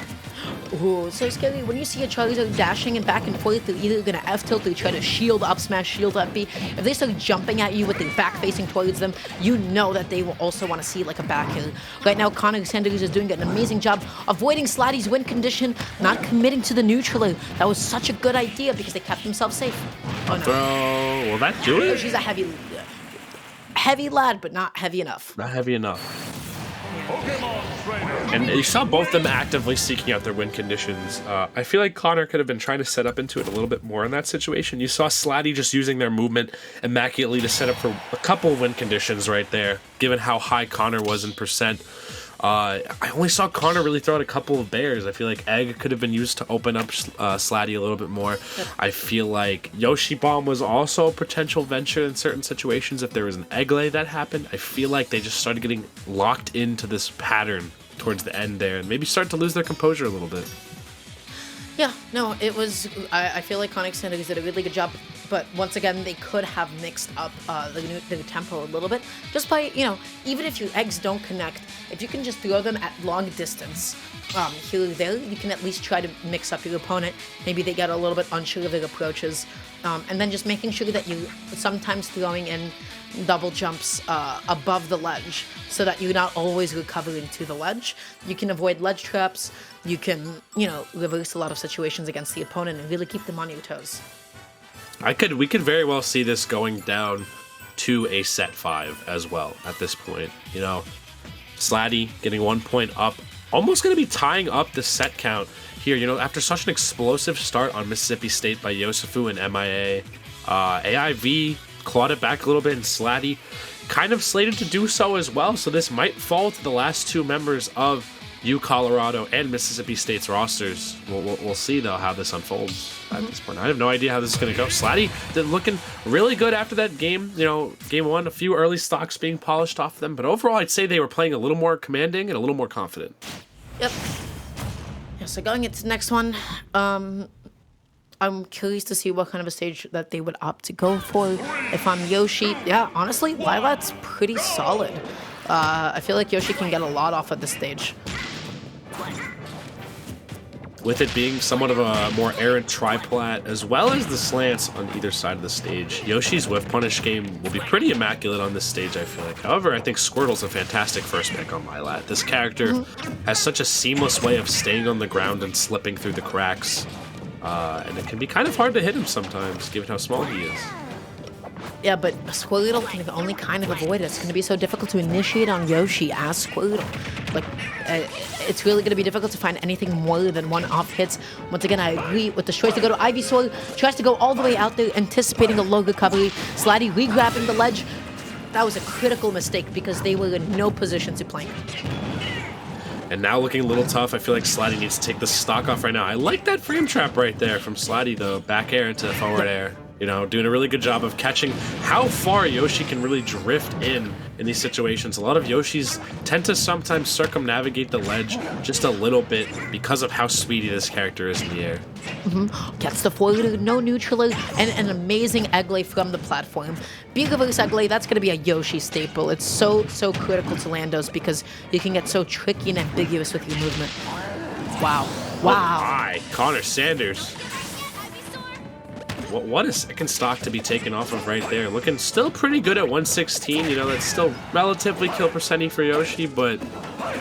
Ooh, so scary. When you see a Charizard dashing and back and forth, they're either going to F-tilt or try to shield up smash, shield up B. If they start jumping at you with their back facing towards them, you know that they will also want to see like a back hill. Right now, Connor Sanders is doing an amazing job avoiding Slatty's win condition, not committing to the neutral. That was such a good idea because they kept themselves safe. Oh no. Throw. Will that do it? She's a heavy lad, but not heavy enough. Not heavy enough. And you saw both of them actively seeking out their win conditions. I feel like Connor could have been trying to set up into it a little bit more in that situation. You saw Slatty just using their movement immaculately to set up for a couple of win conditions right there, given how high Connor was in percent. I only saw Connor really throw out a couple of bears. I feel like Egg could have been used to open up Slatty a little bit more. I feel like Yoshi Bomb was also a potential venture in certain situations if there was an egg lay that happened. I feel like they just started getting locked into this pattern towards the end there and maybe start to lose their composure a little bit. Yeah, no, it was... I feel like Connor Sanders did a really good job, but once again, they could have mixed up the tempo a little bit, just by, you know, even if your eggs don't connect, if you can just throw them at long distance, here or there, you can at least try to mix up your opponent. Maybe they get a little bit unsure of their approaches, and then just making sure that you sometimes throwing in double jumps above the ledge so that you're not always recovering to the ledge. You can avoid ledge traps. You can, you know, reverse a lot of situations against the opponent and really keep them on your toes. We could very well see this going down to a set 5 as well at this point. You know, Slatty getting 1 point up, almost going to be tying up the set count here. You know, after such an explosive start on Mississippi State by Yosufu and MIA, AIV clawed it back a little bit, and Slatty kind of slated to do so as well. So this might fall to the last two members of U Colorado and Mississippi State's rosters. We'll see though how this unfolds at this point. I have no idea how this is going to go. Slatty did looking really good after that game. You know, game 1, a few early stocks being polished off them, but overall I'd say they were playing a little more commanding and a little more confident. Yep. Yeah, so going into the next one, I'm curious to see what kind of a stage that they would opt to go for. If I'm Yoshi, yeah, honestly, Lilat's pretty solid. I feel like Yoshi can get a lot off at this stage. With it being somewhat of a more errant triplat, as well as the slants on either side of the stage, Yoshi's whiff punish game will be pretty immaculate on this stage, I feel like. However, I think Squirtle's a fantastic first pick on Lilat. This character has such a seamless way of staying on the ground and slipping through the cracks. And it can be kind of hard to hit him sometimes, given how small he is. Yeah, but Squirtle can only kind of avoid it. It's going to be so difficult to initiate on Yoshi as Squirtle. Like, it's really going to be difficult to find anything more than one-off hits. Once again, I agree with the choice to go to Ivysaur. Tries to go all the way out there, anticipating a low recovery. Slatty re-grabbing the ledge. That was a critical mistake because they were in no position to play. And now looking a little tough. I feel like Slatty needs to take the stock off right now. I like that frame trap right there from Slatty, though. Back air into forward air. You know, doing a really good job of catching how far Yoshi can really drift in these situations. A lot of Yoshis tend to sometimes circumnavigate the ledge just a little bit because of how speedy this character is in the air. Gets the forward, no neutral, and an amazing egg lay from the platform. Being reverse egg lay, that's going to be a Yoshi staple. It's so critical to land those because you can get so tricky and ambiguous with your movement. Wow. Wow. Oh my, Connor Sanders. What a second stock to be taken off of right there. Looking still pretty good at 116. You know, that's still relatively kill percenting for Yoshi, but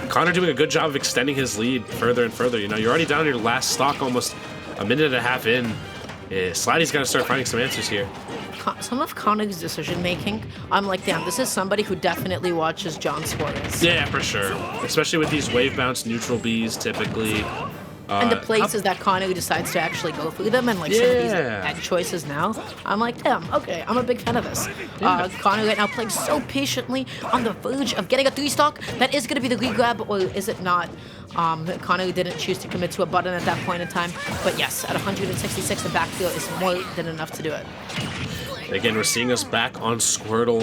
Connor doing a good job of extending his lead further and further. You know, you're already down your last stock almost a minute and a half in. Yeah, Slatty's got to start finding some answers here. Some of Connor's decision making, I'm like, damn, this is somebody who definitely watches John Suarez. Yeah, for sure. Especially with these wave bounce neutral Bs typically. And the places that Connor decides to actually go through them and like some of these egg choices now, I'm like, damn, okay, I'm a big fan of this. Connor right now playing so patiently on the verge of getting a 3-stock. That is going to be the regrab, or is it not? Connor didn't choose to commit to a button at that point in time. But yes, at 166, the backfield is more than enough to do it. Again, we're seeing us back on Squirtle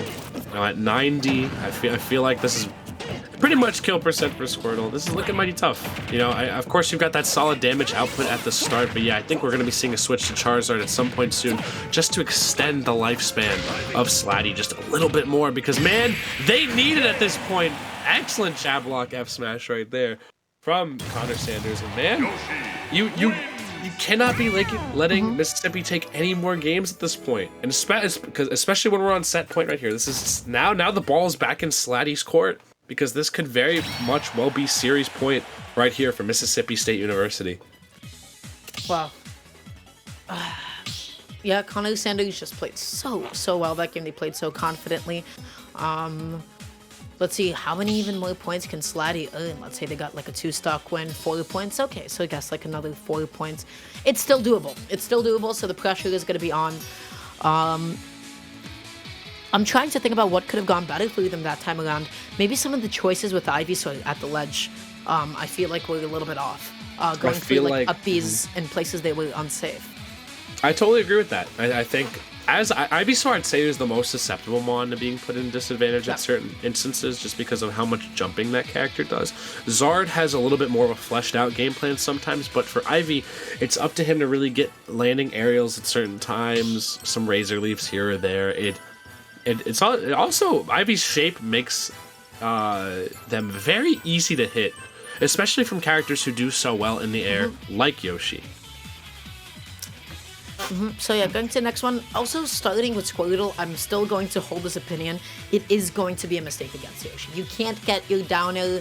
at 90. I feel like this is pretty much kill percent for Squirtle. This is looking mighty tough. You know, of course you've got that solid damage output at the start, but yeah, I think we're going to be seeing a switch to Charizard at some point soon just to extend the lifespan of Slatty just a little bit more because, man, they need it at this point. Excellent jab block F smash right there from Connor Sanders. And man, you cannot be letting Mississippi take any more games at this point. And especially when we're on set point right here. This is now the ball is back in Slatty's court. Because this could very much well be series point right here for Mississippi State University. Wow. Yeah, Connor Sanders just played so well that game. They played so confidently. Let's see, how many even more points can Slatty earn? Let's say they got like a 2-stock win, 4 points. Okay, so I guess like another 4 points. It's still doable. It's still doable, so the pressure is going to be on. I'm trying to think about what could have gone better for them that time around. Maybe some of the choices with Ivysaur at the ledge, I feel like we're a little bit off. Going through like up Bs in places they were unsafe. I totally agree with that. I think as Ivysaur, I'd say is the most susceptible mon to being put in disadvantage at certain instances just because of how much jumping that character does. Zard has a little bit more of a fleshed out game plan sometimes, but for Ivy, it's up to him to really get landing aerials at certain times, some Razor Leafs here or there. It's also Ivy's shape makes them very easy to hit, especially from characters who do so well in the air, like Yoshi. So yeah, going to the next one. Also, starting with Squirtle, I'm still going to hold this opinion. It is going to be a mistake against Yoshi. You can't get your down air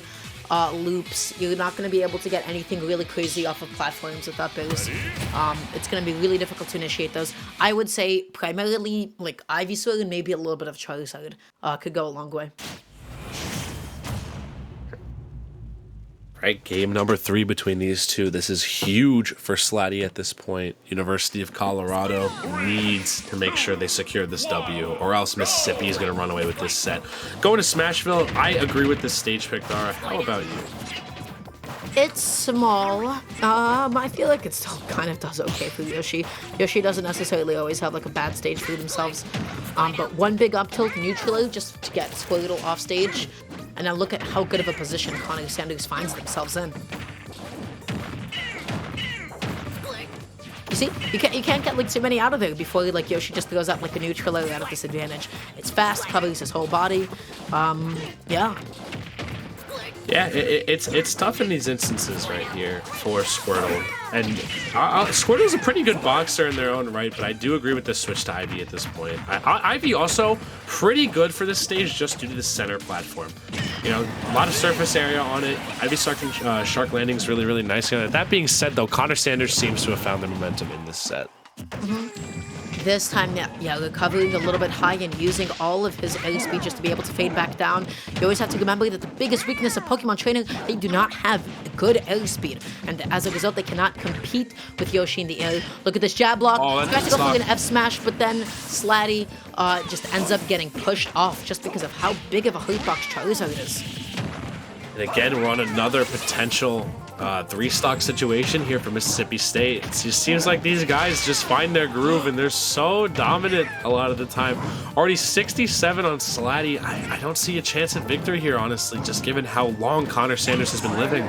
loops. You're not going to be able to get anything really crazy off of platforms with up airs. It's going to be really difficult to initiate those. I would say primarily like Ivysaur and maybe a little bit of Charizard could go a long way. Right, game number 3 between these two. This is huge for Slatty at this point. University of Colorado needs to make sure they secure this W, or else Mississippi is going to run away with this set. Going to Smashville, I agree with this stage pick, Dara. How about you? It's small. I feel like it still kind of does okay for Yoshi. Yoshi doesn't necessarily always have like a bad stage for themselves. But one big up tilt neutral just to get Squirtle off stage. And now look at how good of a position Connor Sanders finds themselves in. You see, you can't get like too many out of there before like Yoshi just throws out like a neutral out of disadvantage. It's fast, covers his whole body. Yeah. Yeah, it's tough in these instances right here for Squirtle. And Squirtle's a pretty good boxer in their own right, but I do agree with the switch to Ivy at this point. Ivy also pretty good for this stage just due to the center platform. You know, a lot of surface area on it. Ivy Shark landing's really, really nice on it. That being said, though, Connor Sanders seems to have found the momentum in this set. This time, yeah, recovering a little bit high and using all of his air speed just to be able to fade back down. You always have to remember that the biggest weakness of Pokemon training, they do not have good air speed. And as a result, they cannot compete with Yoshi in the air. Look at this jab block. Tries to go for an F smash, but then Slatty just ends up getting pushed off just because of how big of a hurtbox Charizard is. And again, we're on another potential Three-stock situation here for Mississippi State. It just seems like these guys just find their groove, and they're so dominant a lot of the time. Already 67 on Slatty. I don't see a chance at victory here, honestly, just given how long Connor Sanders has been living.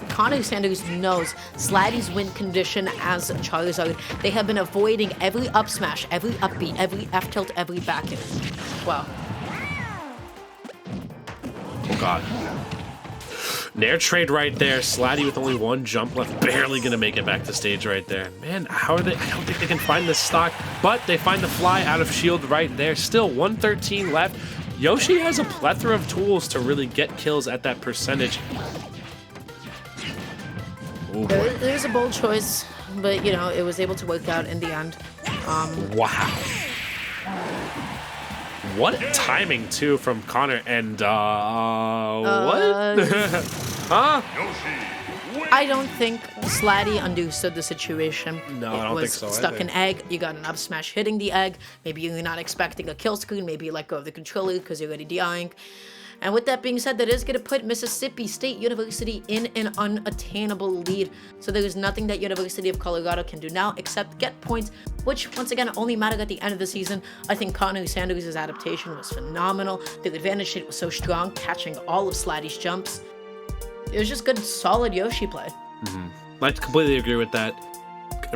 Connor Sanders knows Slatty's win condition as Charizard. They have been avoiding every up smash, every up B, every F tilt, every back air. Wow. Oh, God. Nair trade right there. Slatty with only one jump left, barely gonna make it back to stage right there. Man, how are they? I don't think they can find this stock, but they find the fly out of shield right there. Still 113 left. Yoshi has a plethora of tools to really get kills at that percentage. Oh, boy. It was a bold choice, but you know, it was able to work out in the end. Wow. What timing, too, from Connor, and, what? Huh? I don't think Slatty understood the situation. No, I don't think so Stuck either. an egg, you got an up smash hitting the egg, maybe you're not expecting a kill screen, maybe you let go of the controller because you're already dying. And with that being said, that is going to put Mississippi State University in an unattainable lead. So there is nothing that University of Colorado can do now except get points, which once again only mattered at the end of the season. I think Connor Sanders' adaptation was phenomenal. The advantage sheet was so strong, catching all of Slatty's jumps. It was just good, solid Yoshi play. I completely agree with that.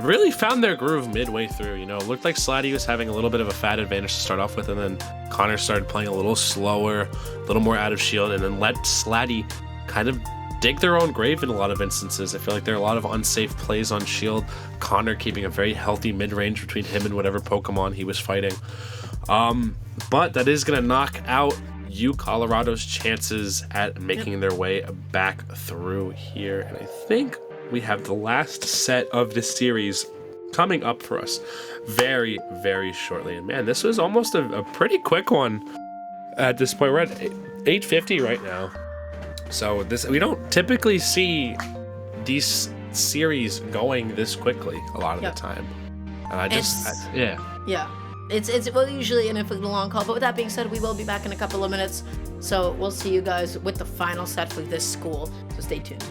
Really found their groove midway through, you know. Looked like Slatty was having a little bit of a fat advantage to start off with, and then Connor started playing a little slower, a little more out of shield, and then let Slatty kind of dig their own grave in a lot of instances. I feel like there are a lot of unsafe plays on shield. Connor keeping a very healthy mid-range between him and whatever Pokemon he was fighting. But that is going to knock out Colorado's chances at making their way back through here. And I think we have the last set of this series coming up for us very, very shortly. And man, this was almost a pretty quick one at this point. We're at 8:50 right now. So we don't typically see these series going this quickly a lot of the time. And yeah. It's well, usually in it for the long call, but with that being said, we will be back in a couple of minutes. So we'll see you guys with the final set for this school. So stay tuned.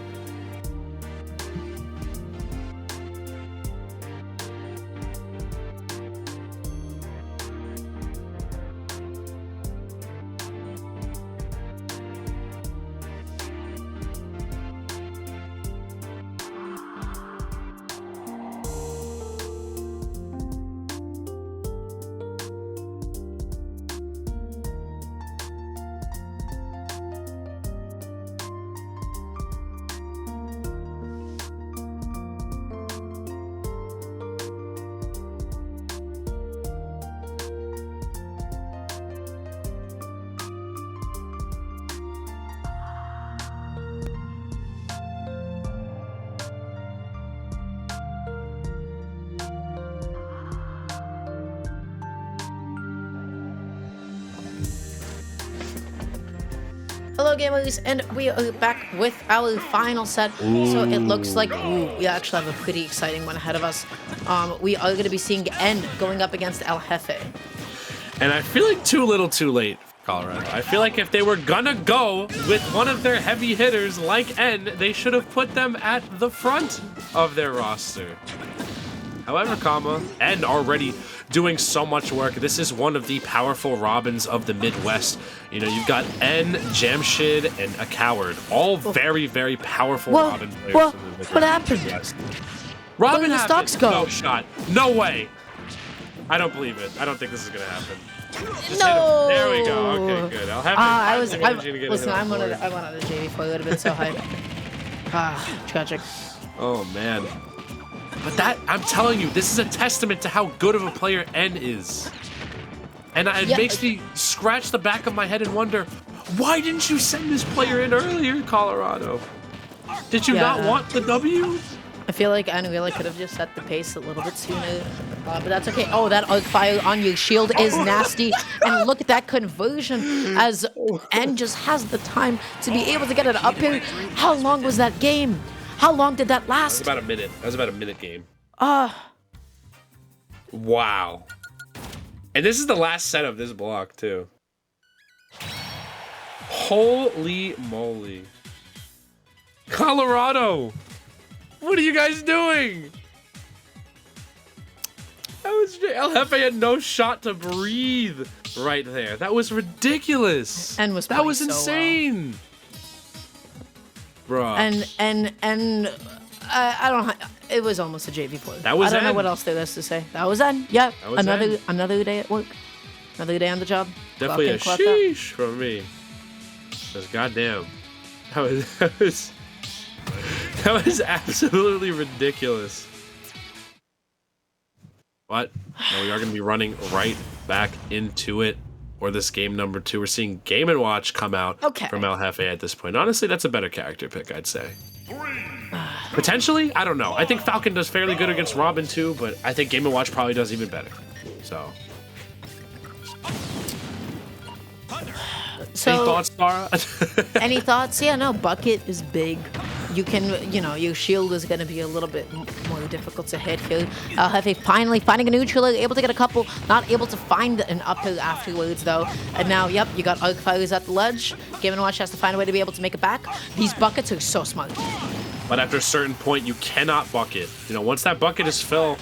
Hello gamers, and we are back with our final set. So it looks like we actually have a pretty exciting one ahead of us. We are going to be seeing N going up against El Jefe. And I feel like too little too late, Colorado. I feel like if they were gonna go with one of their heavy hitters like N, they should have put them at the front of their roster. However, N already doing so much work. This is one of the powerful Robins of the Midwest. You know, you've got N, Jamshid, and a Coward. All very, very powerful Robin players. What happened? Robin Where did the stocks go? No shot. No way. I don't believe it. I don't think this is going to happen. Just No. There we go. Okay, good. I'll have listen, I'm on a JV for a little bit, so I... tragic. Oh, man. But that, I'm telling you, this is a testament to how good of a player N is. And it makes me scratch the back of my head and wonder, why didn't you send this player in earlier, Colorado? Did you not want the W? I feel like N really could have just set the pace a little bit sooner, but that's okay. Oh, that Arc Fire on your shield is nasty. And look at that conversion as N just has the time to be able to get it up here. How long was that game? How long did that last? That was about a minute. That was about a minute game. Wow. And this is the last set of this block, too. Holy moly. Colorado! What are you guys doing? That was El Jefe had no shot to breathe right there. That was ridiculous. And that was insane. Bro. And I don't. It was almost a JV play. That was. I don't know what else there is to say. That was N. Yeah. That was another day at work. Another day on the job. Definitely a sheesh from me. Because goddamn, that was absolutely ridiculous. What? No, we are going to be running right back into it. Or this game number 2. We're seeing Game & Watch come out from El Jefe at this point. Honestly, that's a better character pick, I'd say. Potentially? I don't know. I think Falcon does fairly good against Robin too, but I think Game & Watch probably does even better. So... any thoughts, Tara? Any thoughts? Yeah, no, Bucket is big. You can, your shield is going to be a little bit more difficult to hit here. El Jefe finally finding a neutral, able to get a couple, not able to find an uphill afterwards, though. And now, yep, you got Arc Fires at the ledge. Game & Watch has to find a way to be able to make it back. These buckets are so smart. But after a certain point, you cannot bucket. Once that bucket is filled,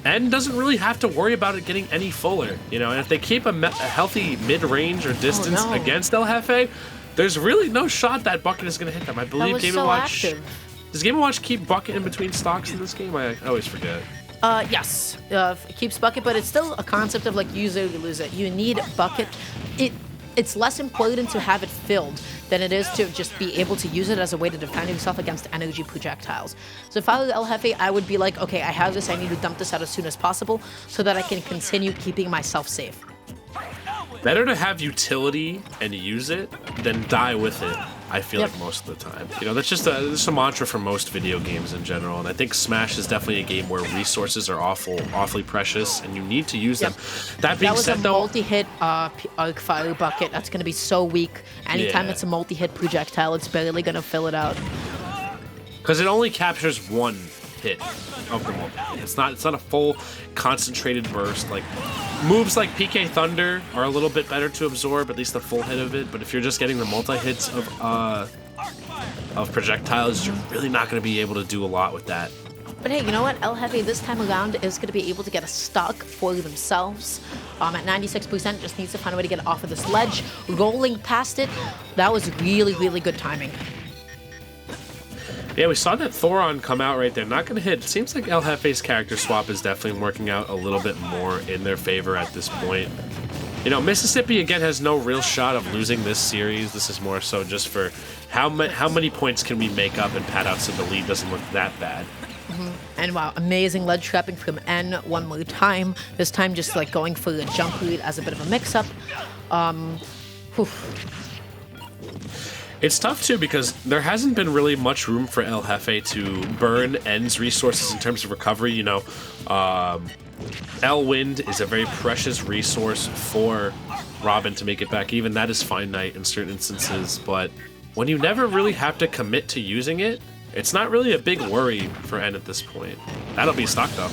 N doesn't really have to worry about it getting any fuller. And if they keep a healthy mid-range or distance against El Jefe, there's really no shot that bucket is going to hit them. I believe Game & Watch... Active. Does Game & Watch keep bucket in between stocks in this game? I always forget. Yes. It keeps bucket, but it's still a concept of like use it or lose it. You need bucket. It's less important to have it filled than it is to just be able to use it as a way to defend yourself against energy projectiles. So if I was El Jefe, I would be like, okay, I have this, I need to dump this out as soon as possible so that I can continue keeping myself safe. Better to have utility and use it than die with it, I feel like most of the time. That's just a mantra for most video games in general, and I think Smash is definitely a game where resources are awfully precious, and you need to use them. That being said, though... multi-hit Arc Fire bucket. That's going to be so weak. Anytime it's a multi-hit projectile, it's barely going to fill it out. Because it only captures one hit of the multi-hit. It's not a full concentrated burst. Like moves like PK Thunder are a little bit better to absorb, at least the full hit of it. But if you're just getting the multi-hits of projectiles, you're really not going to be able to do a lot with that. But hey, you know what? El Jefe this time around is going to be able to get a stock for themselves. At 96%, just needs to find a way to get off of this ledge. Rolling past it, that was really, really good timing. Yeah, we saw that Thoron come out right there. Not going to hit. It seems like El Jefe's character swap is definitely working out a little bit more in their favor at this point. Mississippi, again, has no real shot of losing this series. This is more so just for how many points can we make up and pad out so the lead doesn't look that bad. And wow, amazing ledge trapping from N one more time. This time just like going for the jump lead as a bit of a mix-up. It's tough, too, because there hasn't been really much room for El Jefe to burn N's resources in terms of recovery. L-Wind is a very precious resource for Robin to make it back. Even that is finite in certain instances, but when you never really have to commit to using it, it's not really a big worry for N at this point. That'll be stock, though.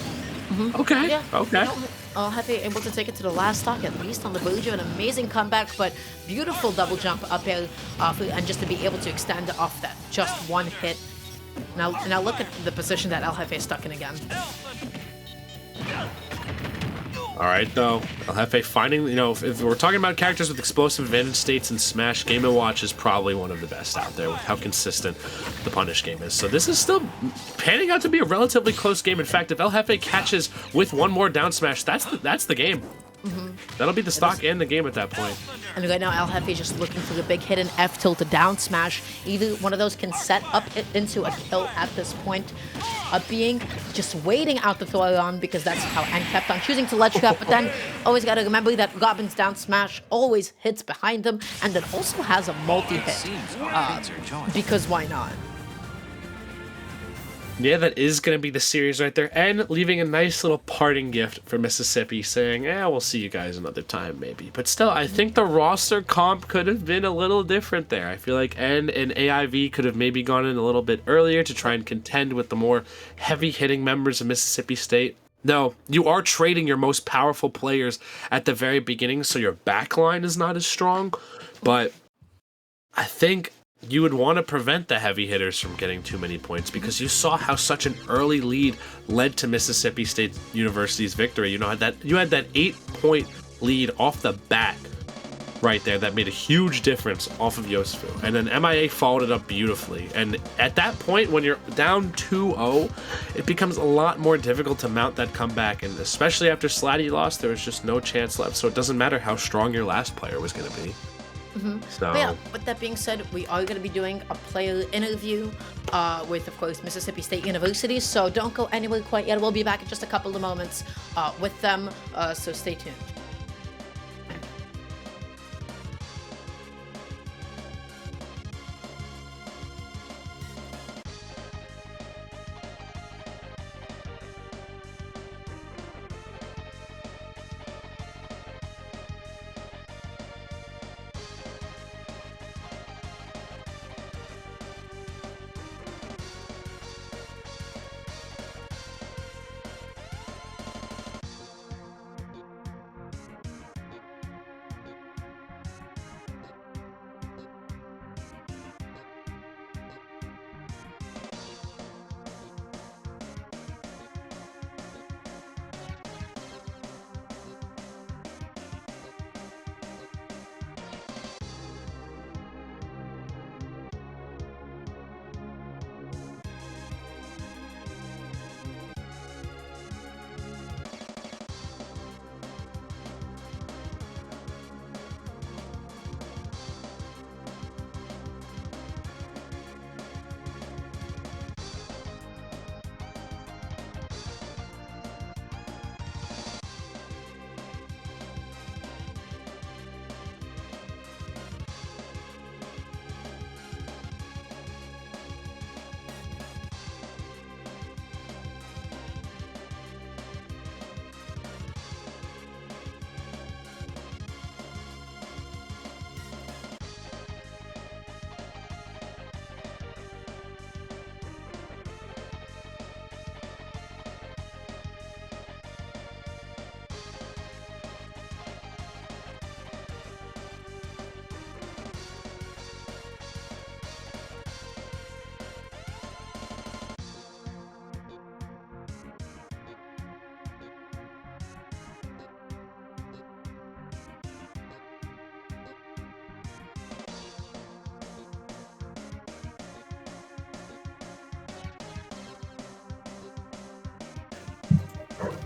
Okay, yeah. Okay. El Jefe able to take it to the last stock, at least on the verge of an amazing comeback, but beautiful double jump up air and just to be able to extend off that just one hit. Now look at the position that El Jefe is stuck in again. All right, though. El Jefe finding, if we're talking about characters with explosive advantage states in Smash, Game & Watch is probably one of the best out there with how consistent the punish game is. So this is still panning out to be a relatively close game. In fact, if El Jefe catches with one more down smash, that's the game. That'll be the stock and the game at that point. And right now, El Jefe is just looking for the big hit and F tilt to down smash. Either one of those can set up into a kill at this point. Being just waiting out the throw on because that's how N kept on choosing to ledge trap. But then always got to remember that Robin's down smash always hits behind them, and it also has a multi-hit. Because why not? Yeah, that is going to be the series right there. And leaving a nice little parting gift for Mississippi saying, we'll see you guys another time maybe. But still, I think the roster comp could have been a little different there. I feel like N and AIV could have maybe gone in a little bit earlier to try and contend with the more heavy-hitting members of Mississippi State. No, you are trading your most powerful players at the very beginning, so your backline is not as strong. But I think you would want to prevent the heavy hitters from getting too many points, because you saw how such an early lead led to Mississippi State University's victory. You had that 8-point lead off the bat right there that made a huge difference off of Yosefu. And then MIA followed it up beautifully. And at that point, when you're down 2-0, it becomes a lot more difficult to mount that comeback. And especially after Slatty lost, there was just no chance left. So it doesn't matter how strong your last player was going to be. So but yeah, with that being said, we are going to be doing a player interview with, of course, Mississippi State University. So don't go anywhere quite yet. We'll be back in just a couple of moments with them. So stay tuned.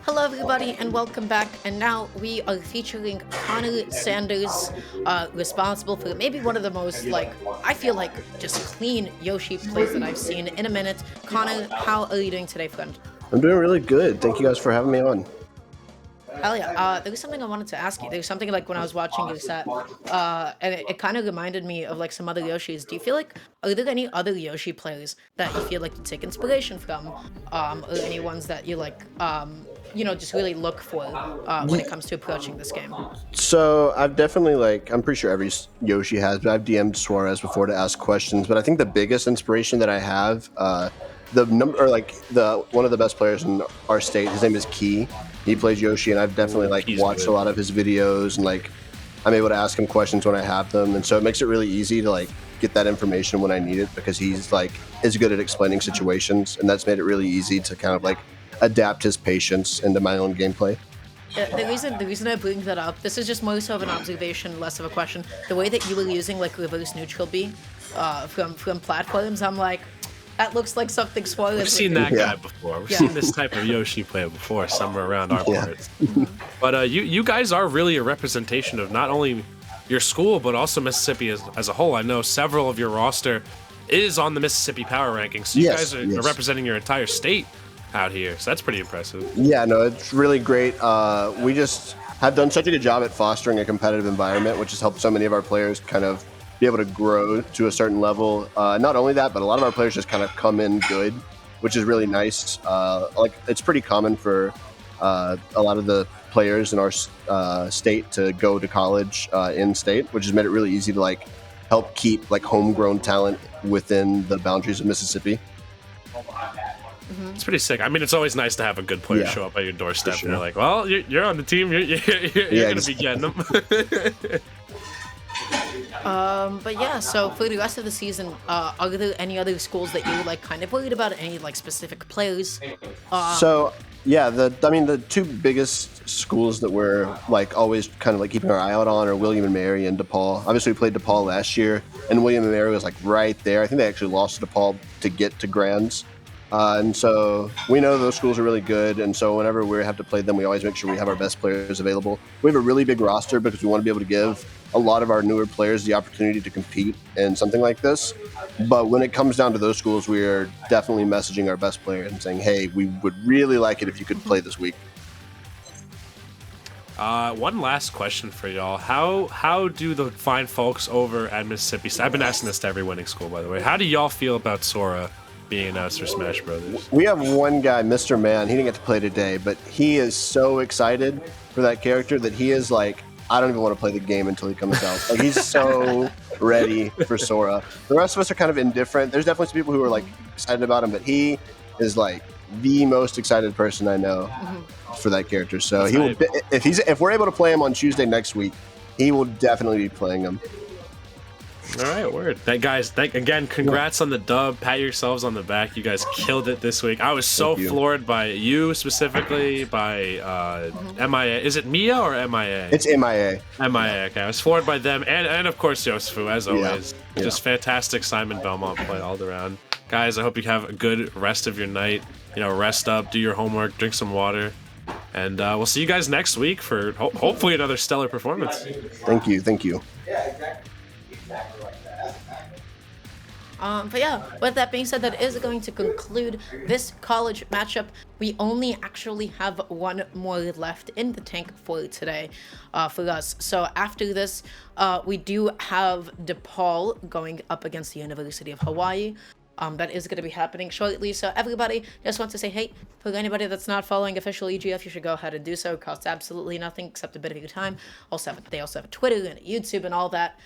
Hello everybody and welcome back, and now we are featuring Connor Sanders, responsible for maybe one of the most, I feel like, just clean Yoshi plays that I've seen in a minute. Connor, how are you doing today, friend? I'm doing really good. Thank you guys for having me on. Hell yeah. There was something I wanted to ask you. There's something when I was watching your set, and it kind of reminded me of some other Yoshis. Do you feel are there any other Yoshi players that you feel you take inspiration from, or any ones that you just really look for when it comes to approaching this game? So I've definitely I'm pretty sure every Yoshi has, but I've DM'd Suarez before to ask questions. But I think the biggest inspiration that I have, one of the best players in our state, his name is Key. He plays Yoshi, and I've definitely watched a lot of his videos, and I'm able to ask him questions when I have them, and so it makes it really easy to get that information when I need it, because he's is good at explaining situations, and that's made it really easy to kind of adapt his patience into my own gameplay. The reason I bring that up, this is just more so of an observation, less of a question. The way that you were using reverse neutral B from platforms, I'm that looks like something Suarez. We've seen that guy before. We've seen this type of Yoshi player before, somewhere around our parts. But you guys are really a representation of not only your school, but also Mississippi as a whole. I know several of your roster is on the Mississippi Power Rankings, so you guys are representing your entire state out here. So that's pretty impressive. Yeah, no, it's really great. We just have done such a good job at fostering a competitive environment, which has helped so many of our players kind of be able to grow to a certain level. Not only that, but a lot of our players just kind of come in good, which is really nice. It's pretty common for a lot of the players in our state to go to college in state, which has made it really easy to help keep homegrown talent within the boundaries of Mississippi. It's pretty sick. I mean, it's always nice to have a good player show up at your doorstep, and you're well, you're on the team. You're going to be getting them. But yeah, so for the rest of the season, are there any other schools that you're like kind of worried about? Any like specific players? So yeah, the two biggest schools that we're like always kind of like keeping our eye out on are William and Mary and DePaul. Obviously, we played DePaul last year, and William and Mary was like right there. I think they actually lost to DePaul to get to Grands. And so we know those schools are really good, and so whenever we have to play them, we always make sure we have our best players available. We have a really big roster because we want to be able to give a lot of our newer players the opportunity to compete in something like this. But when it comes down to those schools, we are definitely messaging our best player and saying, hey, we would really like it if you could play this week. One last question for y'all. How do the fine folks over at Mississippi State, I've been asking this to every winning school, by the way, how do y'all feel about Sora being announced for Smash Brothers? We have one guy, Mr. Man. He didn't get to play today, but he is so excited for that character that he is like, I don't even want to play the game until he comes out. Like, he's so ready for Sora. The rest of us are kind of indifferent. There's definitely some people who are like excited about him, but he is like the most excited person I know for that character. So he will, if we're able to play him on Tuesday next week, he will definitely be playing him. All right, word. Guys, again, congrats on the dub. Pat yourselves on the back. You guys killed it this week. I was so floored by you specifically, by MIA. Is it Mia or MIA? It's MIA. MIA, okay. I was floored by them, and of course, Yosefu, as always. Yeah. Just fantastic Simon Belmont play all around. Guys, I hope you have a good rest of your night. You know, rest up, do your homework, drink some water. And we'll see you guys next week for hopefully another stellar performance. Thank you. Thank you. Yeah, exactly. Exactly like that. But yeah, with that being said, that is going to conclude this college matchup. We only actually have one more left in the tank for today for us. So after this, we do have DePaul going up against the University of Hawaii. That is going to be happening shortly. So everybody, just want to say, hey, for anybody that's not following official EGF, you should go ahead and do so. It costs absolutely nothing except a bit of your time. They also have a Twitter and a YouTube and all that.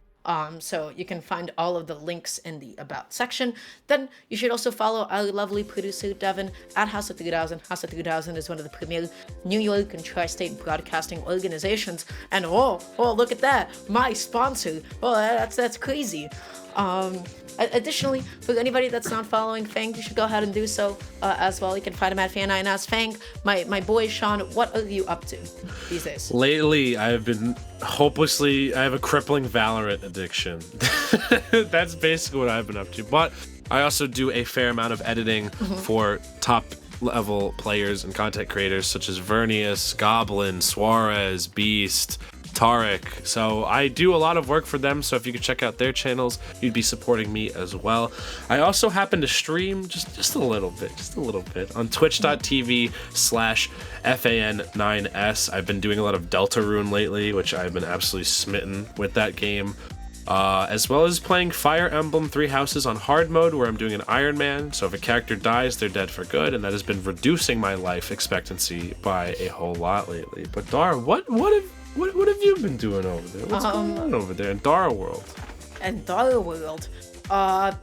So you can find all of the links in the About section. Then you should also follow our lovely producer, Devin, at House of 3000. House of 3000 is one of the premier New York and tri-state broadcasting organizations. And oh, look at that, my sponsor. Oh, that's crazy. Additionally, for anybody that's not following Fang, you should go ahead and do so as well. You can find him at Fan9. Fang, my boy Sean, what are you up to these days? Lately, I have been I have a crippling Valorant addiction. That's basically what I've been up to. But I also do a fair amount of editing for top level players and content creators such as Vernius, Goblin, Suarez, Beast, Tarek. So I do a lot of work for them, so if you could check out their channels, you'd be supporting me as well. I also happen to stream just a little bit on twitch.tv/FAN9S. I've been doing a lot of Deltarune lately, which I've been absolutely smitten with that game. As well as playing Fire Emblem 3 Houses on hard mode, where I'm doing an Iron Man, so if a character dies, they're dead for good, and that has been reducing my life expectancy by a whole lot lately. But Dara, what have you been doing over there? What's going on over there in Dara World? In Dara World? I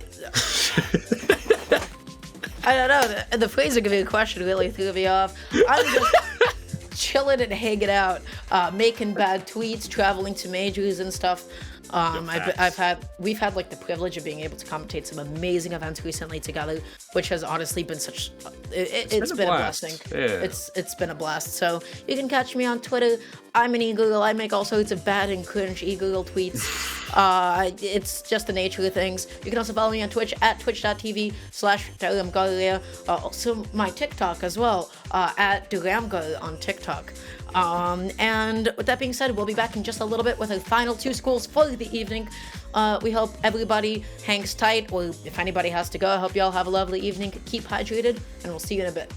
don't know. The phrasing of your question really threw me off. I'm just chilling and hanging out, making bad tweets, traveling to majors and stuff. We've had like the privilege of being able to commentate some amazing events recently together, which has honestly been it's been a blessing. Yeah. It's been a blast. So you can catch me on Twitter. I'm an e-girl. I make all sorts of bad and cringe e-girl tweets. It's just the nature of things. You can also follow me on Twitch at twitch.tv/DaramGalleria. Also my TikTok as well, at DaramGirl on TikTok. And with that being said, we'll be back in just a little bit with our final two schools for the evening. We hope everybody hangs tight, or if anybody has to go, I hope y'all have a lovely evening. Keep hydrated, and we'll see you in a bit.